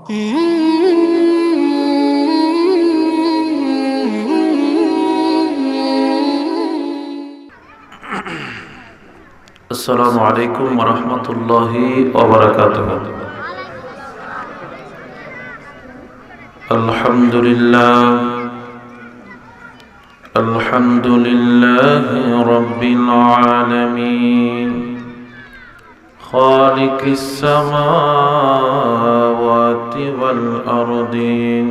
আসসালামু আলাইকুম ওয়া রাহমাতুল্লাহি ওয়া বারাকাতুহু। আলহামদুলিল্লাহি রাব্বিল আলামিন খালিকিস সামাওয়াতি ওয়াল আরদিন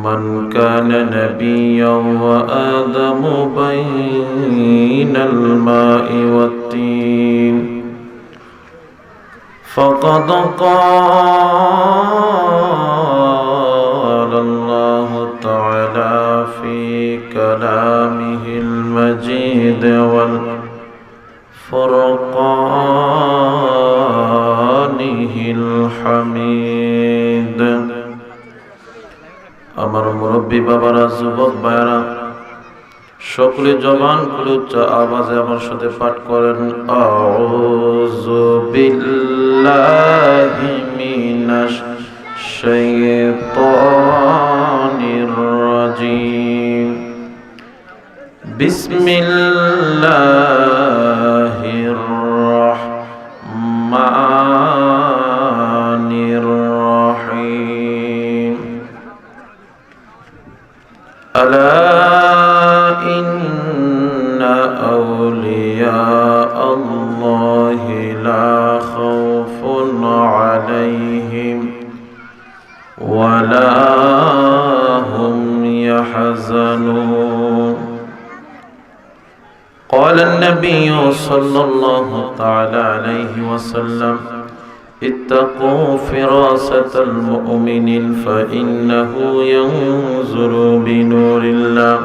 من كان نبيا وآدم بين الماء والطين فقد قال الله تعالى في كلامه المجيد والفرقانه الحميد। আমার মুরব্বী বাবারা, যুবক ভাইরা, সকলে জবান খুলে উচ্চ আওয়াজে আমার সাথে পাঠ করেন, আউযু বিল্লাহি মিনাশ শাইতানির রাজিম, বিসমিল্লাহির রাহমানির রাহিম। ألا إن أولياء الله لا خوف عليهم ولا هم يحزنون. قال النبي صلى الله تعالى عليه وسلم اتقوا فراسة المؤمن فإنه ينظر بنور الله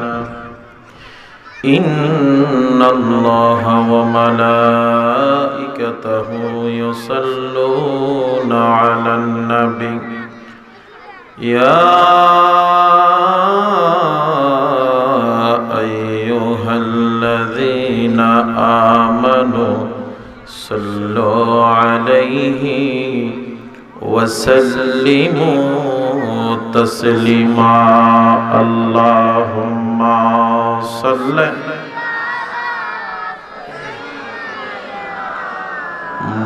إن الله وملائكته يصلون على النبي يا أيها الذين آمنوا صلوا عليه وسلموا تسليما اللهم صل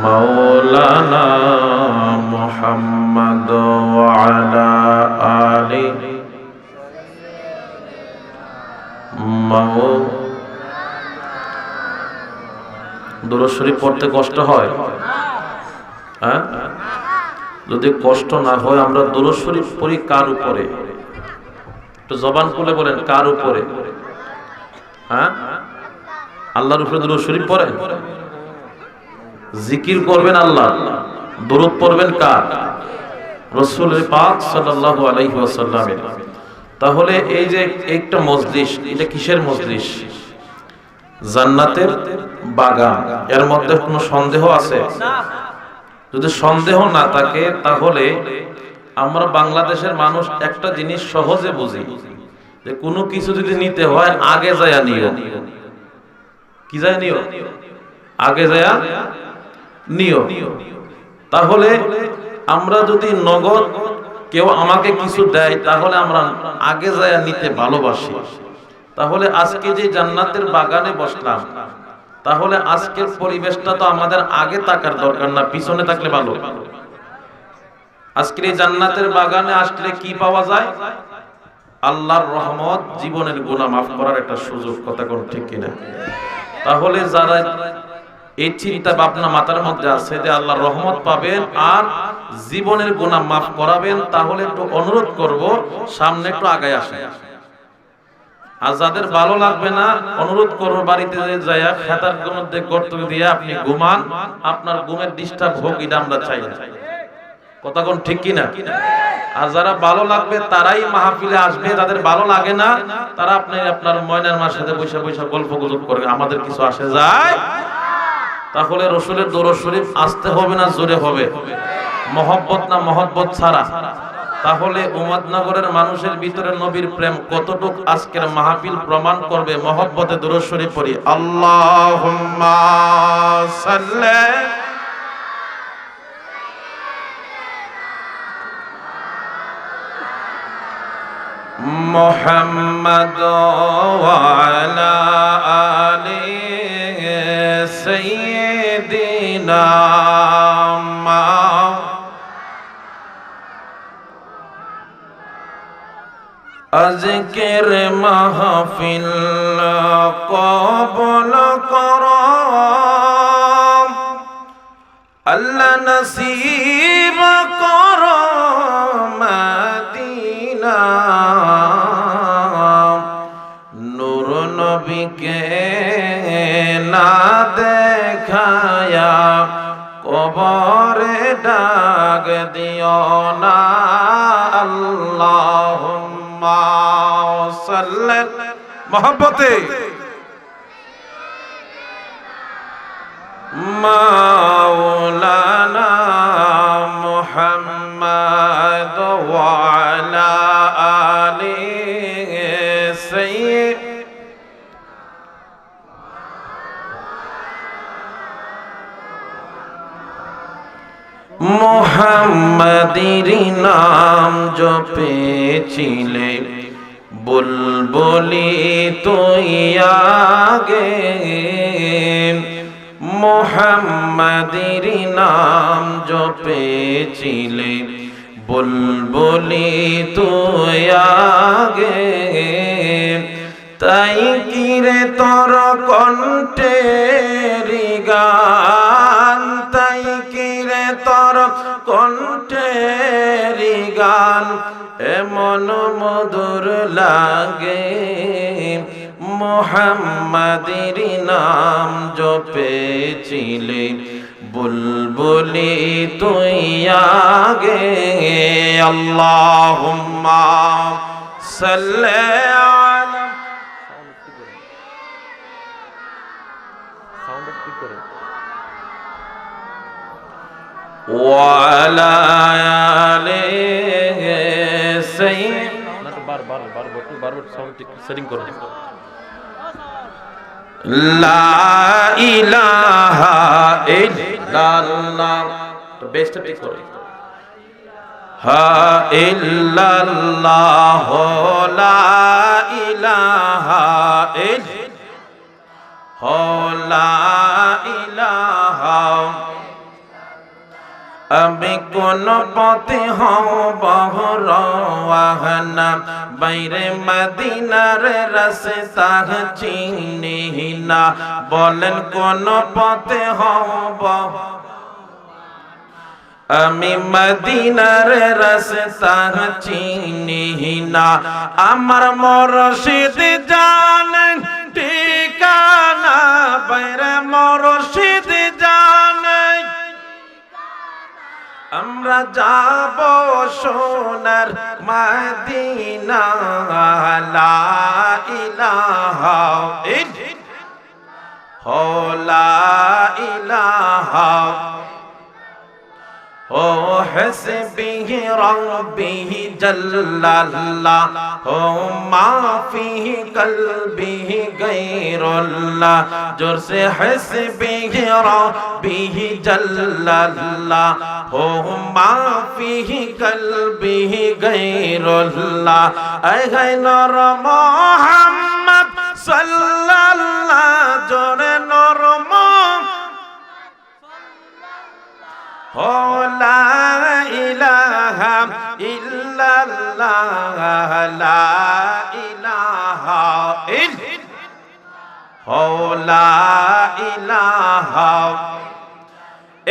مولانا محمد وعلى آله দুরূদ শরীফ পড়তে কষ্ট হয়? হ্যাঁ, যদি কষ্ট না হয় আমরা দুরূদ শরীফ পড়ি কার উপরে? একটু জবান খুলে বলেন, কার উপরে? হ্যাঁ, আল্লাহর উপরে দুরূদ শরীফ পড়েন। জিকির করবেন আল্লাহ, দুরূদ পড়বেন কার? রাসূল পাক সাল্লাল্লাহু আলাইহি ওয়াসাল্লামের। তাহলে এই যে একটা মজলিস, এটা কিসের মজলিস? জান্নাতের বাগান। এর মধ্যে কোনো সন্দেহ আছে? যদি সন্দেহ না থাকে তাহলে আমরা বাংলাদেশের মানুষ একটা জিনিস সহজে বুঝি, যে কোনো কিছু যদি নিতে হয় আগে যায়া নিও। কি যায় নিও? আগে যায়া নিও। তাহলে আমরা যদি নগদ কেউ আমাকে কিছু দেয় তাহলে আমরা আগে যায়া নিতে ভালোবাসি। তাহলে আজকে যে জান্নাতের বাগানে বসলাম, তাহলে আজকের পরিবেশটা তো আমাদের আগে তাকার দরকার না, পিছনে থাকলে ভালো। আজকের এই জান্নাতের বাগানে আসলে কি পাওয়া যায়? আল্লাহর রহমত, জীবনের গুনাহ মাফ করার একটা সুযোগ। কথা কোন ঠিক কিনা? তাহলে যারা এই চিন্তা ভাবনা মাথার মধ্যে আছে যে আল্লাহর রহমত পাবেন আর জীবনের গুনাহ মাফ করাবেন, তাহলে একটু অনুরোধ করব সামনে একটু আগায় আসেন। আর যাদের ভালো লাগবে না, অনুরোধ করবো বাড়িতে যাইয়া খেতার মধ্যে গর্ত দিয়ে আপনি ঘুমান, আপনার ঘুমের ডিস্টার্ব হোক, এটা আমরা চাই না। কথা কোন ঠিক কিনা? আর যারা ভালো লাগবে তারাই মাহফিলে আসবে, যাদের ভালো লাগে না তারা আপনার ময়নার মার সাথে বৈশা বৈশা গল্প গুজব করবে, আমাদের কিছু আসে যায়। তাহলে রাসূলের দরুদ শরীফ আসতে হবে না জোরে হবে? মহব্বত না মহব্বত ছাড়া? তাহলে উম্মতনগরের মানুষের ভিতরে নবীর প্রেম কতটুকু আজকের মাহফিল প্রমাণ করবে। মহব্বতে দুরূদ শরীফ পড়ি, আল্লাহুম্মা সাল্লি محمد وعلى آل سيدنا আজকের মাহফিল কবুল করো আল্লাহ নসিব করো মদিনা নূর নবীকে না দেখায়া কবরে ডাক দিও না আল্লাহুম্মা সাল্লি মোহব্বতে মাওলানা মুহাম্মদ ওয়া আলা আলি সাইয়্যিদ মুহাম্মাদের নাম জপেছিলে বুলবুলি তুই আগে মুহাম্মাদের নাম জপেছিলে বুলবুলি তুই আগে তাই কিরে তোর কণ্ঠের গান তাই কিরে তোর কণ্ঠের গান এমন মধুর লাগে মুহাম্মাদের নাম জপেছিলে বুলবুলি তুই আগে আল্লাহুম্মা সাল্লি আলা ওয়া আলা আলি সাইয়্যিদ বারবার সাউন্ড সেটিং করো লা ইলাহা ইল্লাল্লাহ তো বেস্ট ঠিক করো হা ইল্লাল্লাহ লা ইলাহা ইল্লাল্লাহ আমি কোন পথে হব রওয়ানা বাইরে মদিনার রাস্তা চিনি না বলেন কোন পথে হব আমি মদিনার রাস্তা চিনি না আমার মুর্শিদ জানেন ঠিকানা বাইরে মুর্শিদ জানেন আমরা যাব সোনার মদিনা লা ইলাহা ইল্লাল্লাহ ও হাসবিহি রাব্বিহি জাল্লাল্লাহ ও মা ফিহি কলবিহি গায়রুল্লাহ জোর সে হাসবিহি রাব্বিহি জাল্লাল্লাহ ও মা ফিহি কলবিহি গায়রুল্লাহ আয় গায় নূর মুহাম্মদ সাল্লাল্লাহ জোরে নূর লা ইলাহা ইল্লাল্লাহ লা ইলাহা ইল্লাল্লাহ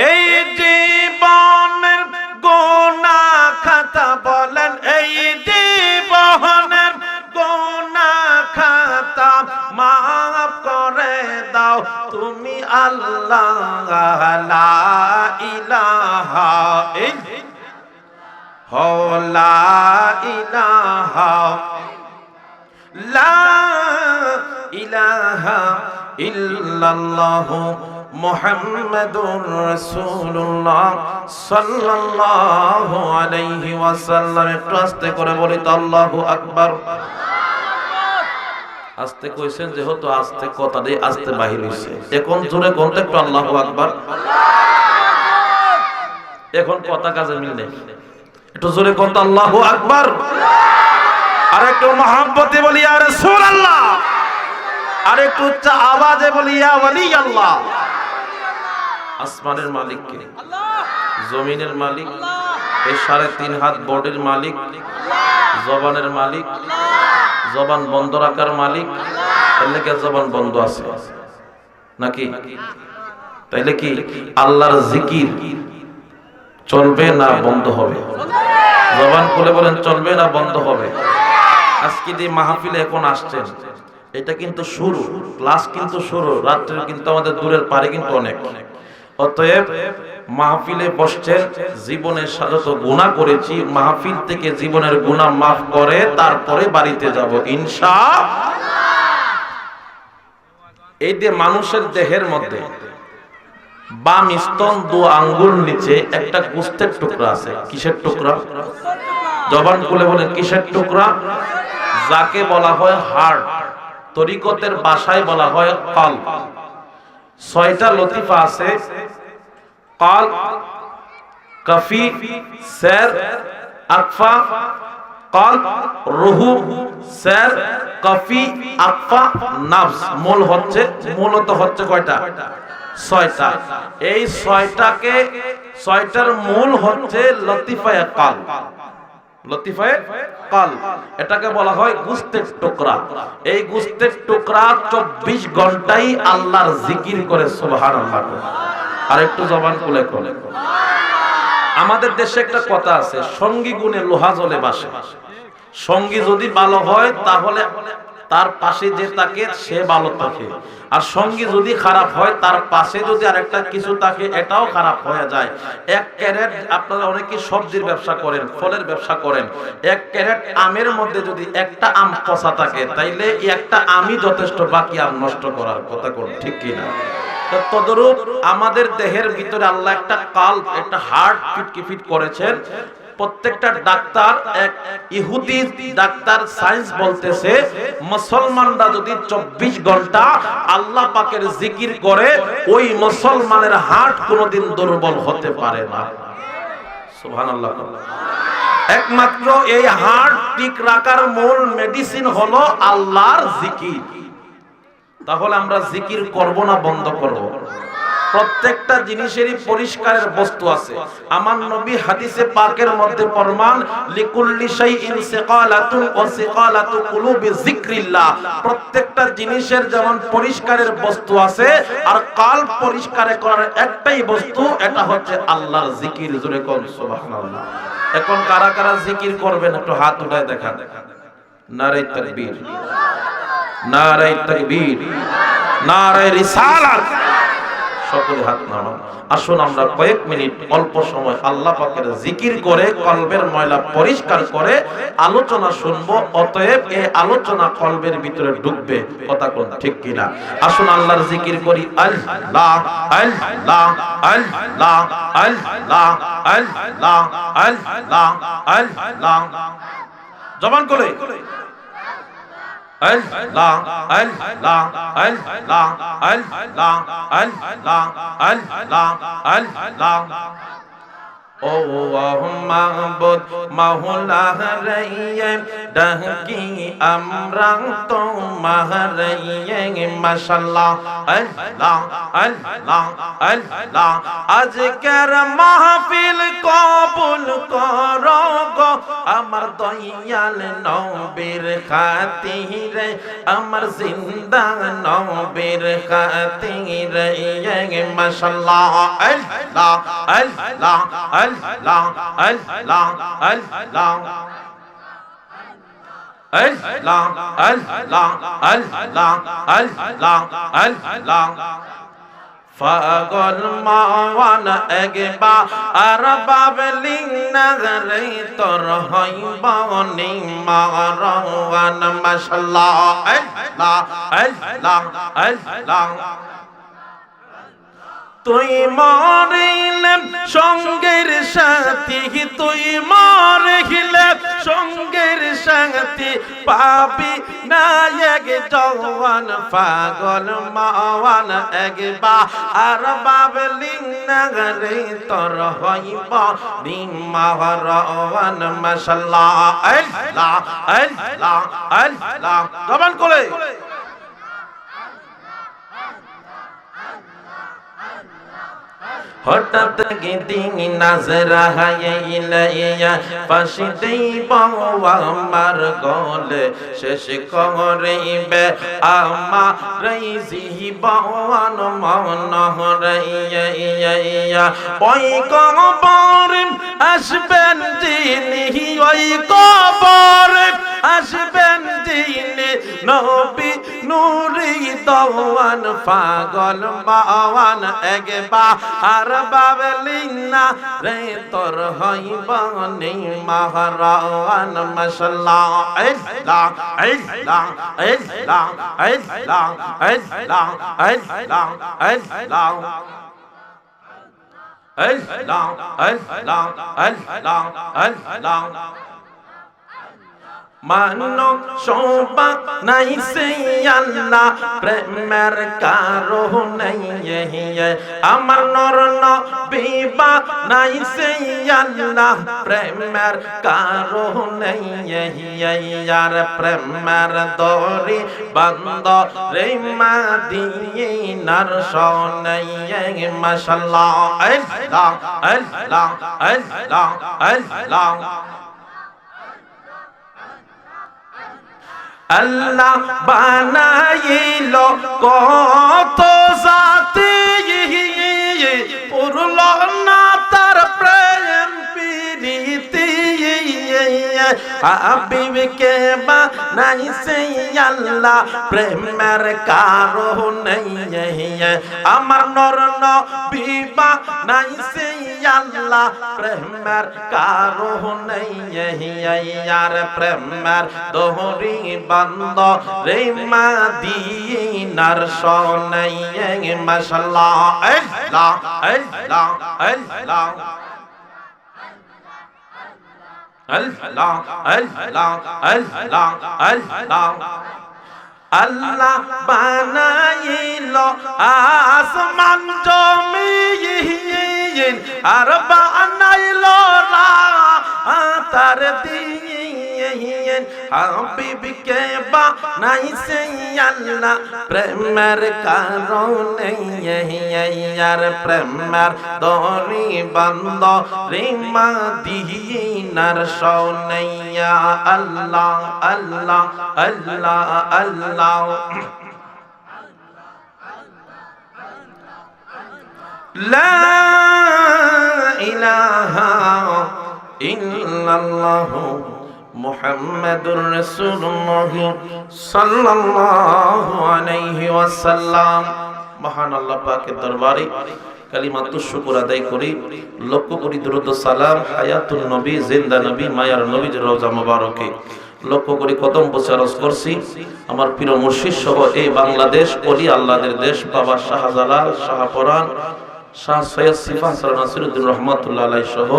এই জীবনের গুনাহ খাতা বলেন এই জীবনের গুনাহ খাতা মাফ করে দাও তুমি আল্লাহ লা ইলাহা ইল্লাল্লাহ মুহাম্মাদুর রাসূলুল্লাহ সাল্লাল্লাহু আলাইহি ওয়াসাল্লাম একটু আস্তে করে বলি তো আল্লাহু আকবার আস্তে কইছেন যেহেতু আস্তে কথা দিয়ে আস্তে বাহির হইছে এখন জোরে কোনটা একটু আল্লাহু আকবার এখন কথা কাজে মিল নেই একটু জোরে কোনটা আল্লাহু আকবার আর একটু মহব্বতে বলি ইয়া রাসূলুল্লাহ, আর একটু উচ্চ আওয়াজে বলি ইয়া ওয়ালি আল্লাহ। আসমানের মালিক কে? জমিনের মালিক, এই 3.5 হাত বডির মালিক, জবানের মালিক, জবান বন্ধ রাখার মালিক। তাহলে কি জবান বন্ধ আছে নাকি? তাইলে কি আল্লাহর জিকির চলবে না বন্ধ হবে? জবান খুলে বলেন, চলবে না বন্ধ হবে? আজকে যে মাহফিলে এখন আসছেন, এটা কিন্তু শুরু, ক্লাস কিন্তু শুরু, রাত্রে কিন্তু আমাদের দূরের পারে কিন্তু অনেক। অতএব মাহফিলে বসছেন, জীবনের যত গুনাহ করেছি মাহফিল থেকে জীবনের গুনাহ মাফ করে তারপরে বাড়িতে যাব ইনশাআল্লাহ। এই যে মানুষের দেহের মধ্যে বাম স্তন 2 আঙ্গুল নিচে একটা গোস্তের টুকরা আছে। কিসের টুকরা? জবান খুলে বলেন কিসের টুকরা? যাকে বলা হয় হার্ট, তরিকতের ভাষায় বলা হয় কলব। 6টা লতিফা আছে, কলব, কফি, সের, আকফা, কলব, রুহু, সের, কফি, আকফা, নাফস। মূলত হচ্ছে কয়টা? 6টা। এই 6টাকে 6টার মূল হচ্ছে লতিফায়ে কলব। লতিফায়ে কলব, এটাকে বলা হয় গোস্তের টুকরা। এই গোস্তের টুকরা 24 ঘন্টাই আল্লাহর জিকির করে সুবহানাল্লাহ। আর একটু জবান খুলে করে। আমাদের দেশে একটা কথা আছে, সঙ্গী গুণে লোহা জ্বলে বাসে। সঙ্গী যদি ভালো হয় তাহলে তার পাশে যে থাকে সে ভালো থাকে, আর সঙ্গী যদি খারাপ হয় তার পাশে যদি আরেকটা কিছু থাকে এটাও খারাপ হয়ে যায়। 1 ক্যারেট, আপনারা অনেকে সবজির ব্যবসা করেন, ফলের ব্যবসা করেন, 1 ক্যারেট আমের মধ্যে যদি একটা আম পচা থাকে তাইলে একটা আমই যথেষ্ট বাকি আম নষ্ট করার। কথা কোন ঠিক কিনা? তদরূপ আমাদের দেহের ভিতরে আল্লাহ একটা কাল্ব, একটা হার্ট ফিট করেছেন। প্রত্যেকটা ডাক্তার, এক ইহুদি ডাক্তার সায়েন্স বলতেছে মুসলমানরা যদি 24 ঘন্টা আল্লাহ পাকের জিকির করে ওই মুসলমানের হার্ট কোনোদিন দুর্বল হতে পারে না। সুবহানাল্লাহ। একমাত্র এই হার্ট ঠিক রাখার মূল মেডিসিন হলো আল্লাহর জিকির। তাহলে আমরা জিকির করব না বন্ধ করব? প্রত্যেকটা জিনিসেরই পরিষ্কারের বস্তু আছে। আমার নবী হাদিসে পাকের মধ্যে ফরমান, লিকুল্লি শাইইন সিকালাতুন ওয়া সিকালাতু কুলুবি যিকরিল্লাহ। প্রত্যেকটা জিনিসের যেমন পরিষ্কারের বস্তু আছে, আর কলব পরিষ্কার করার একটাই বস্তু, এটা হচ্ছে আল্লাহর জিকির। জোরে কোন সুবহানাল্লাহ। এখন কারা কারা জিকির করবেন একটু হাত উঠায় দেখান। নারে তাকবীর, নারে তাকবীর, নারে রিসালাত। সকলে হাত নামান। আসুন আমরা কয়েক মিনিট অল্প সময় আল্লাহ পাকের জিকির করে কলবের ময়লা পরিষ্কার করে আলোচনা শুনবো। অতএব এই আলোচনা কলবের ভিতরে ঢুকবে। কথা কোন ঠিক কিনা? আসুন আল্লাহর জিকির করি। আল্লাহ আল্লাহ আল্লাহ আল্লাহ আল্লাহ আল্লাহ আল্লাহ। জবান করে আল্লাহ আল্লাহ আল্লাহ আল্লাহ আল্লাহ আল্লাহ আল্লাহ। ও মাহবুব মাওলা রে, ডাকি আমরা তোমার রে, মাশাআল্লাহ আল্লাহ আল্লাহ আল্লাহ। আজকের মাহফিল কবুল করো গো আমার দয়াল নবীর খাতিরে, আমার জিন্দা নবীর খাতিরে, মাশাআল্লাহ আল্লাহ আল্লাহ আল্লাহ আল্লাহ আল্লাহ আল্লাহ আল্লাহ আল্লাহ আল্লাহ আল্লাহ। পাগল মাওয়ান একবার আর বাবলি নগরে তোর হইব নি মারওয়ান, মাশাআল্লাহ আল্লাহ আল্লাহ আল্লাহ তুই মরিলে সঙ্গের সাথী, তুই মরিলে সঙ্গের সাথী, পাবি না এক জওয়ান পাগল মাওয়ান একবার আর বাবলি না রে তোর হইব নিমাহরান মাশাআল্লাহ আল্লাহ আল্লাহ আল্লাহ জবান করে হঠাৎ গিদিং নাজরা হাইলাইয়া ফাঁসিতেই বাবা আমার গলে শেষ করিবে আমার জীবন মন হরাইয়া ওই কবর আসবেন যিনি, ওই কবর আসবেন যিনি, নবী নূরি দওয়ান পাগল মাওয়ান একবার আর বাবলিনা রে তোর হইব নিমাহরান মাশাআল্লাহ আল্লাহ আল্লাহ আল্লাহ আল্লাহ আল্লাহ আল্লাহ আল্লাহ আল্লাহ আল্লাহ আল্লাহ আল্লাহ মানো শোভা নাই সে আল্লাহ প্রেমের কারো নাই আমার নর নবী বা নাই সে আল্লাহ প্রেমের কারো নাই আর প্রেমের দরি বন্ধ রে মদিনার সোনাই মাশাআল্লাহ আল্লাহ আল্লাহ আল্লাহ আল্লাহ আল্লাহ বানাইল কত জাতি পুরল না তার প্রেম প্রীতি হাবিবকে বানাইছে আল্লাহ প্রেমের কারণে আমার নর নবী বানাইছে আল্লাহ প্রেমের কারণে আর প্রেমের দোহরি বন্ধ রে মদিনার সোনাই মাশাআল্লাহ আল্লাহ আল্লাহ আল্লাহ আল্লাহ আল্লাহ আল্লাহ আল্লাহ আল্লাহ বানাইল আসমান জমিন আর বানাইল তার দিন হাবিবকে বানাইছে আল্লাহ প্রেমের কারণে আর প্রেমের দরি বন্ধ রে মদিনার সোনাইয়া আল্লাহ আল্লাহ আল্লাহ আল্লাহ লা ইলাহা ইল্লাল্লাহ মুহাম্মাদুর রাসূলুল্লাহ সাল্লাল্লাহু আলাইহি ওয়াসাল্লাম। মহান আল্লাহ পাকের দরবারে কালিমাতু শুকর আদায় করি, লক্ষ্য করি দুরূদ ও সালাম হায়াতুন নবী জিন্দা নবী মায়ার নবীর রওজা মুবারকে লক্ষ্য করি কদম প্রচারজ করছি আমার প্রিয় মুর্শিদ সহ এই বাংলাদেশ ওলি আল্লাহদের দেশ বাবা শাহজালাল শাহপরান শাহ সৈয়দ সিফা হাসান নাসিরউদ্দিন রহমাতুল্লাহ আলাইহি সহ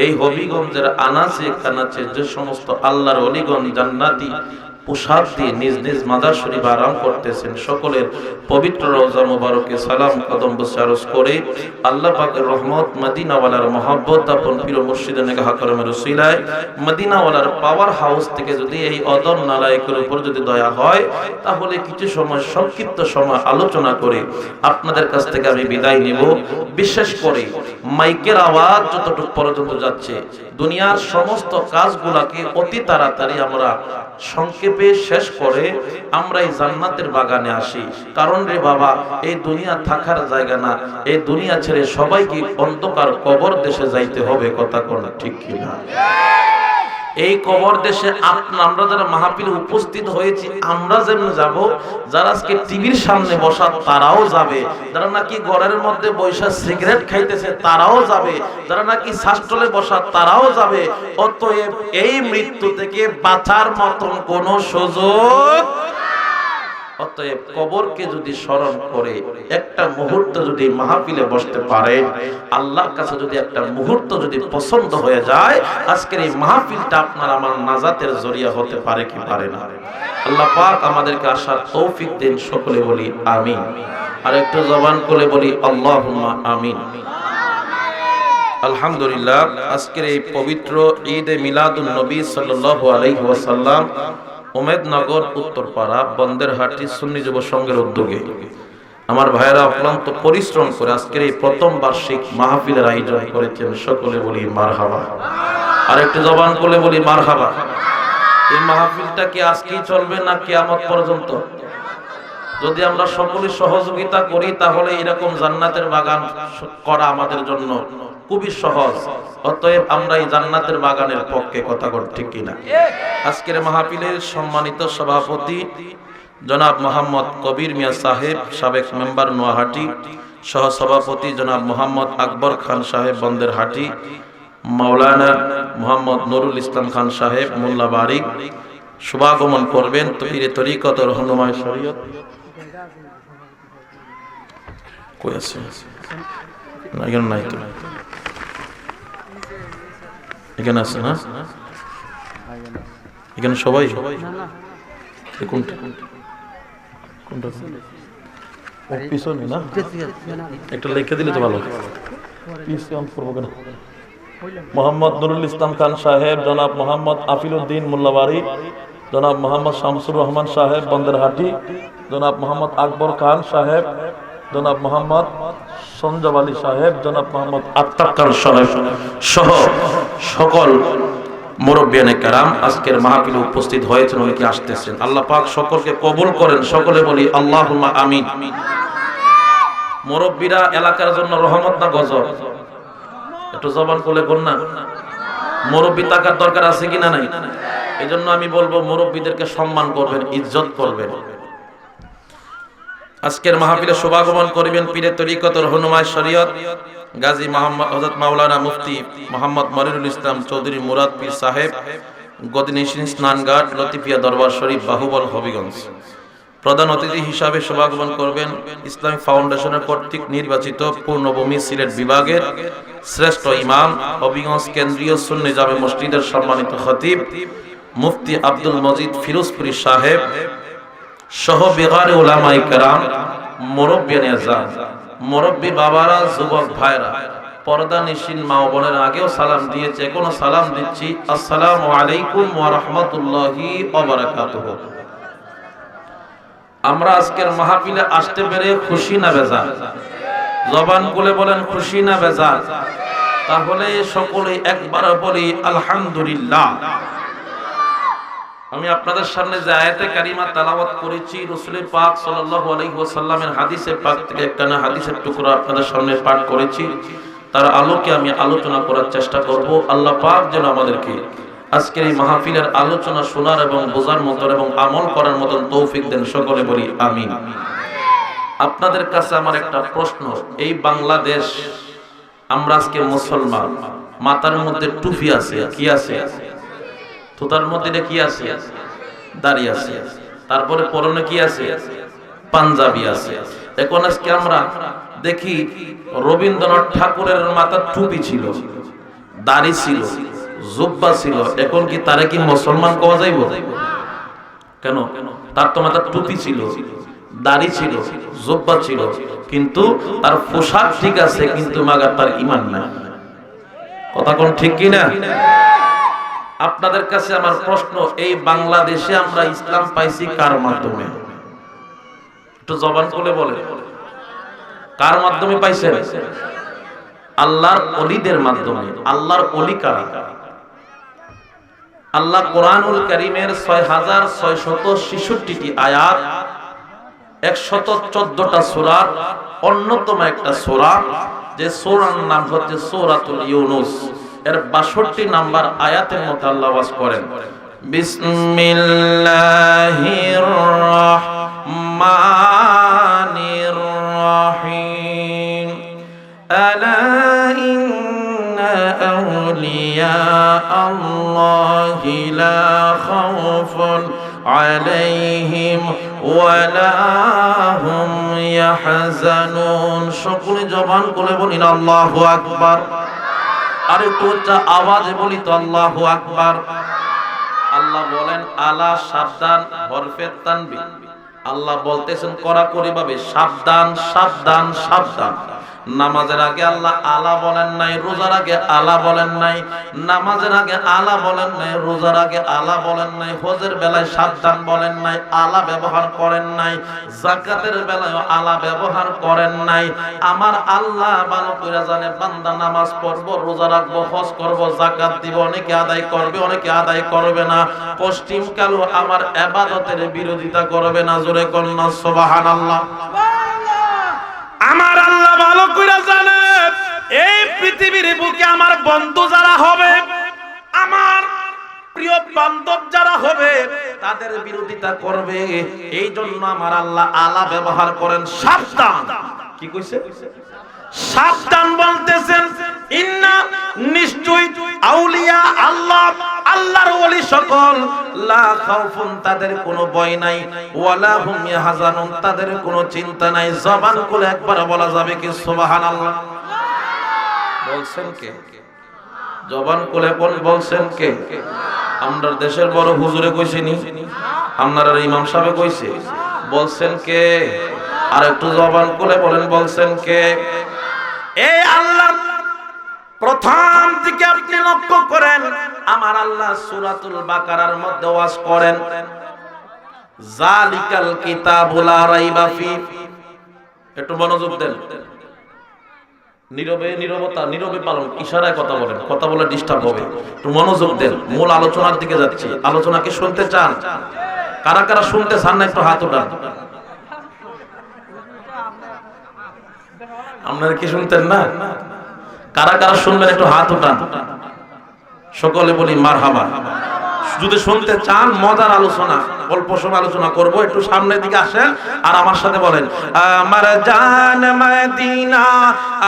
এই হবিগঞ্জের আনাচে কানাচে যে সমস্ত আল্লাহর ওলিগণ জান্নাতি পোশাক দিয়ে নিজ নিজ মাজার শরীফ আরাম করতেছেন সকলের পবিত্র রওজা মুবারকে সালাম কদম বসারস করে আল্লাহ পাকের রহমত মদিনাওয়ালার মহব্বত আপন প্রিয় মুর্শিদের নেগাহ করমের উসিলায় মদিনাওয়ালার পাওয়ার হাউস থেকে যদি এই অদম নালায়েকের উপর যদি দয়া হয় তাহলে কিছু সময় সংক্ষিপ্ত সময় আলোচনা করে আপনাদের কাছ থেকে আমি বিদায় নিব। বিশেষ করে মাইকের আওয়াজ যতটুকু পর্যন্ত যাচ্ছে দুনিয়ার সমস্ত কাজগুলোকে অতি তাড়াতাড়ি আমরা সংক্ষেপে শেষ করে আমরা এই জান্নাতের বাগানে আসি। কারণ রে বাবা এই দুনিয়া থাকার জায়গা না, এই দুনিয়া ছেড়ে সবাইকে অন্ধকার কবর দেশে যাইতে হবে, কথা কোন ঠিক কিনা? এই কবর দেশে আমরা যারা মাহফিলে উপস্থিত হয়েছি আমরা যেমন যাব, যারা আজকে টিভির সামনে বসা তারাও যাবে, যারা নাকি ঘরের মধ্যে বৈশা সিগারেট খাইতেছে তারাও যাবে, যারা নাকি শাস্ত্রলে বসা তারাও যাবে। অতএব এই মৃত্যু থেকে বাঁচার মতন কোনো সুযোগ অতএব কবরকে যদি স্মরণ করে একটা মুহূর্ত যদি মাহফিলে বসতে পারে, আল্লাহর কাছে যদি একটা মুহূর্ত যদি পছন্দ হয়ে যায়, আজকের এই মাহফিলটা আপনার আমার নাজাতের জরিয়া হতে পারে কি পারে না? আল্লাহ পাক আমাদেরকে আসার তৌফিক দিন। সকলে বলি আমিন। আর একটু জবান করে বলি আল্লাহুম্মা আমিন। আলহামদুলিল্লাহ, আজকের এই পবিত্র ঈদে মিলাদুন নবী সাল্লাল্লাহু আলাইহি ওয়াসাল্লাম উমেদনগর উত্তরপাড়া বন্দেরহাটি সুন্নি যুব সংঘের উদ্যোগে আমার ভাইয়েরা অক্লান্ত পরিশ্রম করে আজকের এই প্রথম বার্ষিক মাহফিলের আয়োজন করেছেন। সকলে বলি মারহাবা। আর একটু জবান করে বলি মারহাবা। এই মাহফিলটা কি আজকেই চলবে না কিয়ামত পর্যন্ত? যদি আমরা সকলে সহযোগিতা করি তাহলে এরকম জান্নাতের বাগান করা আমাদের জন্য খুবই সহজ। অতএব আমরা এই জান্নাতের বাগানের পক্ষে, কথা বল ঠিক কিনা? আজকের মাহফিলের সম্মানিত সভাপতি জনাব মোহাম্মদ কবির মিয়া সাহেব, সাবেক মেম্বার নোয়াহাটি, সহ সভাপতি জনাব মোহাম্মদ আকবর খান সাহেব বন্দেরহাটি, মাওলানা মোহাম্মদ নুরুল ইসলাম খান সাহেব মোল্লাবাড়ি শুভাগমন করবেন। পীরে তরিকত রহনুমায় শরীয়ত কই আছে? না, এখানে নাই তো। এখানে আছে না? এখানে সবাই কোনটা কোনটা পিছনে না? একটা লিখে দিলে তো ভালো। মোহাম্মদ নুরুল ইসলাম খান সাহেব, জনাব মোহাম্মদ আফিল উদ্দিন মোল্লাবাড়ি, জনাব মোহাম্মদ শামসুর রহমান সাহেব বন্দেরহাটি, জনাব মোহাম্মদ আকবর খান সাহেব, জনাব মোহাম্মদ সঞ্জব আলী সাহেব, জনাব মোহাম্মদ আত্তাব খান সাহেব সহ সকল মুরব্বিয়ানে কেরাম আজকের মাহফিলে উপস্থিত হয়েছেন, অনেকে আসতেছেন। আল্লাহ পাক সকলকে কবুল করেন। সকলে বলি আল্লাহুম্মা আমিন। মুরব্বিরা এলাকার জন্য রহমত না গজব? একটু জবান খুলে বল না। মুরব্বি থাকার দরকার আছে কিনা নাই? এই জন্য আমি বলবো মুরব্বিদেরকে সম্মান করবেন, ইজ্জত করবেন। আজকের মাহফিলে শুভাগমন করবেন পীরে তরিকত রহনুমায় শরীয়ত গাজী মোহাম্মদ হযরত মাওলানা মুফতি মোহাম্মদ মনিরুল ইসলাম চৌধুরী মুরাদ পীর সাহেব, গদিনিশিন স্নানঘাট লতিফিয়া দরবার শরীফ বাহুবল হবিগঞ্জ। প্রধান অতিথি হিসাবে শুভাগমন করবেন ইসলামিক ফাউন্ডেশনের কর্তৃক নির্বাচিত পূর্ণভূমি সিলেট বিভাগের শ্রেষ্ঠ ইমাম, হবিগঞ্জ কেন্দ্রীয় সুন্নি জামে মসজিদের সম্মানিত খতিব মুফতি আব্দুল মজিদ ফিরোজপুরী সাহেব সহ বিগারে উলামায়ে কেরাম, মুরব্বিয়ানে আযম, মুরব্বি বাবারা, যুবক ভাইরা, পর্দা নিশিন মা ও বোনের আগেও সালাম দিয়েছে, এখনো সালাম দিচ্ছি। আসসালামু আলাইকুম ওয়া রাহমাতুল্লাহি ওয়া বারাকাতুহু। আমরা আজকের মাহফিলে আসতে পেরে খুশি না বেজার? জবান খুলে বলেন খুশি না বেজার? তাহলে সকলে একবার বলি আলহামদুলিল্লাহ। আমি আপনাদের সামনে যে আয়াতে কারিমা তেলাওয়াত করেছি, রাসূল পাক সাল্লাল্লাহু আলাইহি ওয়াসাল্লামের হাদিসে পাক থেকে একটা হাদিসের টুকরা আপনাদের সামনে পাঠ করেছি। তার আলোকে আমি আলোচনা করার চেষ্টা করব। আল্লাহ পাক যেন আমাদেরকে আজকের এই মাহফিলের আলোচনা শোনার এবং বোঝার মতন এবং আমল করার মতন তৌফিক দেন। সকলে বলি আমিন। আপনাদের কাছে আমার একটা প্রশ্ন, এই বাংলাদেশ, আমরা আজকে মুসলমান, মাথার মধ্যে টুপি আছে, কি আছে? তোতার মধ্যে কি আছে? দাড়ি আছে। তারপরে পরনে কি আছে? পাঞ্জাবি আছে। এখন আজকে আমরা দেখি রবীন্দ্রনাথ ঠাকুরের মাথার টুপি ছিল, দাড়ি ছিল, জুব্বা ছিল। এখন কি তারে কি মুসলমান কওয়া যাইব? কেন? তার তো মাথার টুপি ছিল, দাড়ি ছিল, জুব্বা ছিল, কিন্তু তার পোশাক ঠিক আছে, কিন্তু মাগার তার ঈমান নাই। কথা কোন ঠিক কি না? আপনাদের কাছে আমার প্রশ্ন, এই বাংলাদেশে আমরা ইসলাম পাইছি কার মাধ্যমে? একটু জবান খুলে বলেন, কার মাধ্যমে পাইছেন? আল্লাহর ওলিদের মাধ্যমে। আল্লাহর ওলি কারা? আল্লাহ কোরআনুল কারীমের 6666টি আয়াত, 114টা সূরার অন্যতম একটা সূরা, যে সূরার নাম হচ্ছে সূরাতুল ইউনুস। এর 62 নাম্বার আয়াতের মধ্যে আল্লাহ ওয়াজ করেন, বিসমিল্লাহির রাহমানির রাহিম, আলা ইন্না আউলিয়া আল্লাহি লা খাউফুন আলাইহিম ওয়ালা হুম ইয়াহজানুন। সকলে জবান খুলে বলিন আল্লাহু আকবার। আর একটু উচ্চ আওয়াজে বলি তো আল্লাহু আকবার। আল্লাহ বলেন আলা, সাবধান, হরফে তানবিহ। আল্লাহ বলতেছেন কড়াকড়ি ভাবে সাবধান সাবধান সাবধান। নামাজের আগে আল্লাহ আলা বলেন নাই, রোজার আগে আলা বলেন নাই। নামাজের আগে আলা বলেন নাই, রোজার আগে আলা বলেন নাই। হজের বেলায় সাবধান বলেন নাই, আলা ব্যবহার করেন নাই। যাকাতের বেলায় আলা ব্যবহার করেন নাই। আমার আল্লাহ ভালো করে জানে বান্দা নামাজ পড়বো, রোজা রাখবো, হজ করবো, যাকাত দিব, অনেকে আদায় করবে, অনেকে আদায় করবে না। পশ্চিম কালো আমার ইবাদতের বিরোধিতা করবে না। জোরে কন্যা সুবহানাল্লাহ। আমার আল্লাহ ভালো করে জানে এই পৃথিবীর বুকে আমার বন্ধু যারা হবে, আমার প্রিয় বান্ধব যারা হবে, তাদের বিরোধিতা করবে। এই জন্য আমার আল্লাহ আলা ব্যবহার করেন সাবধান। কি কইছে? সাবধান বলতেছেন। ইন্না, নিশ্চয়, আউলিয়া আল্লাহ, আল্লাহর ওলি সকল, লা খাউফুন, তাদের কোনো ভয় নাই, ওয়ালা হুম ইয়াহজানুন, তাদের কোনো চিন্তা নাই। জবান খুলে একবার বলা যাবে কি সুবহানাল্লাহ? বলছেন কে? জবান খুলে বলছেন কে? আমরা দেশের বড় হুজুরে কইছিনি, আপনারা ইমাম সাহেব কইছে, বলছেন কে? আর একটু জবান খুলে বলেন বলছেন কে? এই আল্লাহ প্রথম দিকে আপনি লক্ষ্য করেন, আমার আল্লাহ সূরাতুল বাকারার মধ্যে ওয়াজ করেন যালিকাল কিতাবু লা রাইবা ফি। একটু মনোযোগ দেন। নীরবে পালন, ইশারায় কথা বলেন, কথা বলে ডিস্টার্ব হবে। একটু মনোযোগ দেন, মূল আলোচনার দিকে যাচ্ছি। আলোচনা কি শুনতে চান? কারা কারা শুনতে চান না একটু হাত উঠান। আপনারা কি শুনতেন না? কারা কারা শুনবেন একটু হাত উঠান। সকলে বলি মারহাবা। যদি শুনতে চান মজার আলোচনা, অল্প সময় আলোচনা করব, একটু সামনের দিকে আসেন আর আমার সাথে বলেন আমার জান মদিনা,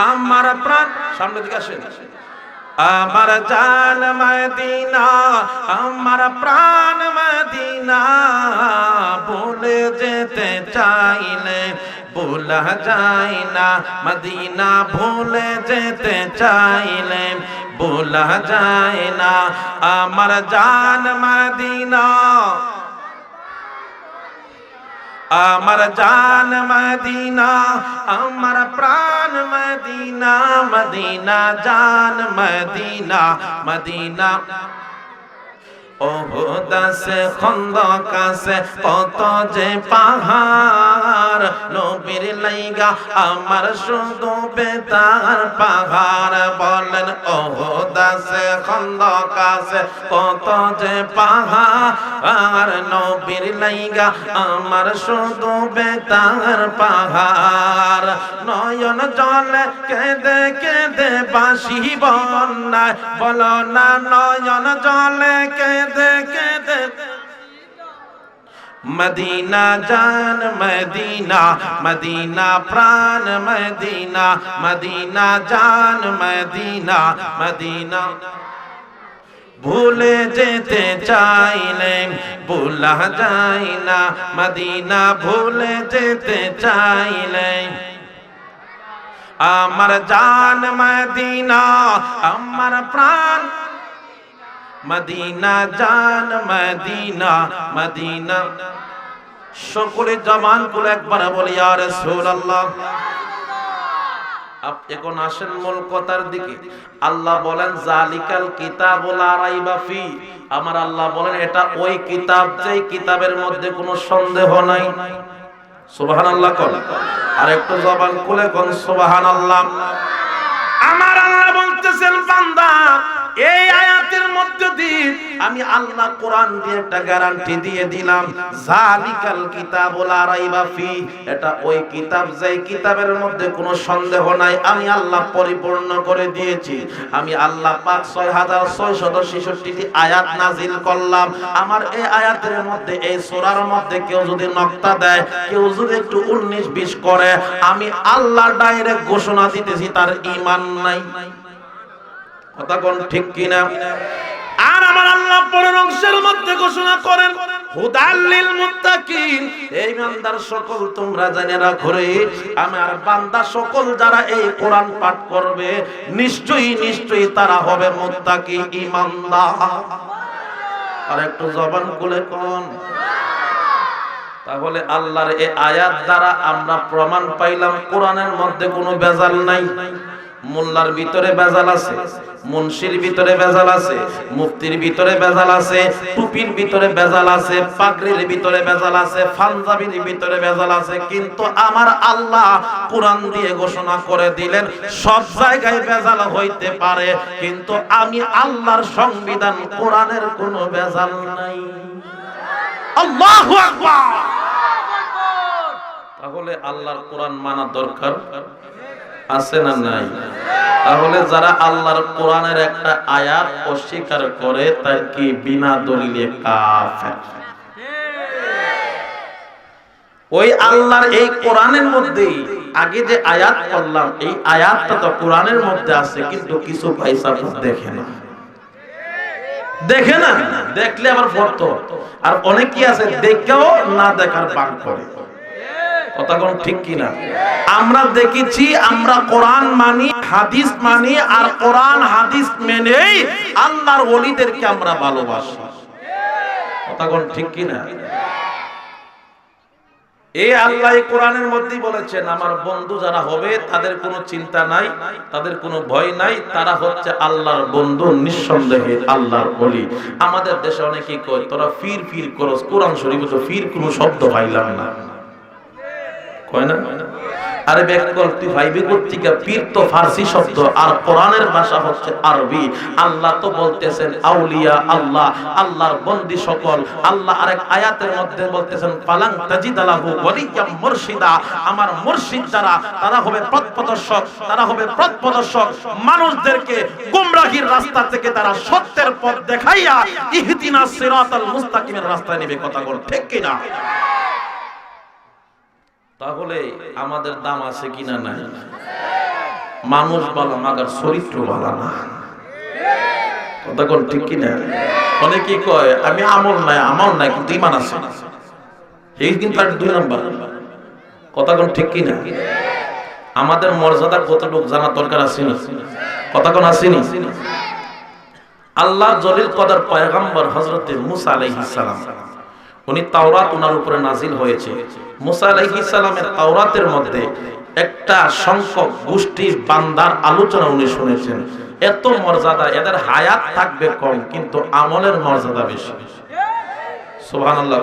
আমার প্রাণ। সামনের দিকে আসেন। আমার জান মদিনা, আমার প্রাণ মদিনা, ভুলে যেতে চাইলে ভোলা যায় না মদিনা, ভুলে যেতে চাইলে ভোলা যায় না। আমার জান মদিনা, আমার জান মদিনা, আমার প্রাণ মদিনা, মদিনা জান মদিনা, মদিনা। ওহুদ আছে, খন্দক আছে, কত যে পাহাড়, নবীর লাইগা আমার শুধু বেতার পাহাড়। বলেন ওহুদ আছে, খন্দক আছে, কত যে পাহাড়, নবীর লাইগা আমার শুধু বেতার পাহাড়। নয়ন জলে কেঁদে কেঁদে বাঁশি বন্যায়, বলো না নয়ন জলে কেঁদে কেঁদে। মদিনা জান মদিনা, মদিনা প্রাণ মদিনা, মদিনা জান মদিনা, মদিনা। ভুলে যেতে চাইলে ভোলা যায় না মদিনা, ভুলে যেতে চাইলে। আমার জান মদিনা, আমার প্রাণ মদিনা জান মদিনা, মদিনা। সকলে জবান করে একবার বলি ইয়া রাসূলুল্লাহ। এখন আসেন মূল কথার দিকে। আল্লাহ বলেন যালিকাল কিতাবু লা রাইবা ফি। আমার আল্লাহ বলেন এটা ওই কিতাব যেই কিতাবের মধ্যে কোনো সন্দেহ নাই। সুবহানাল্লাহ কোন। আর একটু জবান খুলে কোন সুবহানাল্লাহ। আমার আল্লাহ বলতেছেন বান্দা, এই আয়াতের মধ্যে দিয়ে আমি আল্লাহ কোরআন দিয়ে একটা গ্যারান্টি দিয়ে দিলাম, যালিকাল কিতাবু লা রাইবা ফি। এটা ওই কিতাব যেই কিতাবের মধ্যে কোনো সন্দেহ নাই। আমি আল্লাহ পরিপূর্ণ করে দিয়েছি। আমি আল্লাহ পাক 6666টি আয়াত নাজিল করলাম। আমার এই আয়াতের মধ্যে, এই সূরার মধ্যে কেউ যদি নকতা দেয়, কেউ যদি একটু 19-20 করে, আমি আল্লাহ ডাইরেক্ট ঘোষণা দিতেছি তার ঈমান নাই। কথা কোন ঠিক কিনা? আর আমার আল্লাহ পরের অংশের মধ্যে ঘোষণা করেন হুদাল লিল মুত্তাকিন। এই ইমানদার সকল তোমরা জেনে রাখো রে, আমার বান্দা সকল যারা এই কোরআন পাঠ করবে নিশ্চয়ই নিশ্চয়ই তারা হবে মুত্তাকি ইমানদার। আর একটু জবান খুলে কোন। তাহলে আল্লাহর এই আয়াত দ্বারা আমরা প্রমাণ পাইলাম কোরআনের মধ্যে কোনো ভেজাল নাই। মোল্লার ভিতরে ভেজাল আছে, মুন্সির ভিতরে ভেজাল আছে, মুফতির ভিতরে ভেজাল আছে, টুপির ভিতরে ভেজাল আছে, পাগড়ির ভিতরে ভেজাল আছে, পাঞ্জাবির ভিতরে ভেজাল আছে, কিন্তু আমার আল্লাহ কোরআন দিয়ে ঘোষণা করে দিলেন সব জায়গায় ভেজাল হইতে পারে, কিন্তু আমি আল্লাহর সংবিধান কোরআনের কোনো ভেজাল নাই। আল্লাহু আকবার। তাহলে আল্লাহর কোরআন মানা দরকার আছে না নাই? তাহলে যারা আল্লাহর কোরআনের একটা আয়াত অস্বীকার করে তার কি বিনা দলিলে কাফের। ওই আল্লাহর এই কোরআনের মধ্যেই আগে যে আয়াত পড়লাম এই আয়াতটা তো কোরআনের মধ্যে আছে, কিন্তু কিছু পয়সা দেখে না, দেখে না, দেখলে আবার পড়তো। আর অনেকেই আছে দেখেও না দেখার ভান করে। কথা কোন ঠিক কিনা? আমরা দেখেছি, আমরা কোরআন মানি, হাদিস মানি, আর কোরআন হাদিস মেনেই আল্লাহর ওলিদেরকে আমরা ভালোবাসি। কথা কোন ঠিক কিনা? এই আল্লাহ কোরআনের মধ্যেই বলেছেন আমার বন্ধু যারা হবে তাদের কোনো চিন্তা নাই, তাদের কোনো ভয় নাই, তারা হচ্ছে আল্লাহর বন্ধু, নিঃসন্দেহে আল্লাহর ওলি। আমাদের দেশে অনেকেই কয় তোরা ফির ফির করস, কোরআন শরীফে তো ফির কোনো শব্দ পাইলাম না, কয় না? আরে বেকল তুই ভাইবি কর্তিকা, পীর তো ফার্সি শব্দ আর কোরআনের ভাষা হচ্ছে আরবি। আল্লাহ তো বলতেছেন আউলিয়া আল্লাহ, আল্লাহর বন্দী সকল। আল্লাহ আরেক আয়াতের মধ্যে বলতেছেন ফালাং তাজিদালাহু ওয়ালিয়াম মুরশিদা, আমার মুর্শিদ যারা তারা হবে পথপ্রদর্শক, তারা হবে পথপ্রদর্শক, মানুষদেরকে গোমরাহির রাস্তা থেকে তারা সত্যের পথ দেখাইয়া ইহদিনাস সিরাতাল মুস্তাকিমের রাস্তায় নেবে। কথা বল ঠিক কিনা? তাহলে আমাদের দাম আছে কিনা নাই? মানুষ ভালো মাগার চরিত্র ভালো না। কথা কোন ঠিক কিনা? অনেকেই কয় আমি আমল নাই, আমল নাই কিন্তু ঈমান আছে, এই কিন্তু আর দুই নাম্বার। কথা কোন ঠিক কিনা? আমাদের মর্যাদা কতটুকু জানা দরকার আছে না? কথা কোন আসেনি? আল্লাহ জলিল কদর পয়গম্বর হযরতে মুসা আলাইহিস সালাম, উনি তাওরাত ওনার উপরে নাজিল হয়েছে। মুসা আলাইহিস সালামের তাওরাতের মধ্যে একটা সংখ্যক গোষ্ঠীর বান্দার আলোচনা উনি শুনেছেন। এত মর্যাদা, এদের হায়াত থাকবে কম কিন্তু আমলের মর্যাদা বেশি। সুবহানাল্লাহ।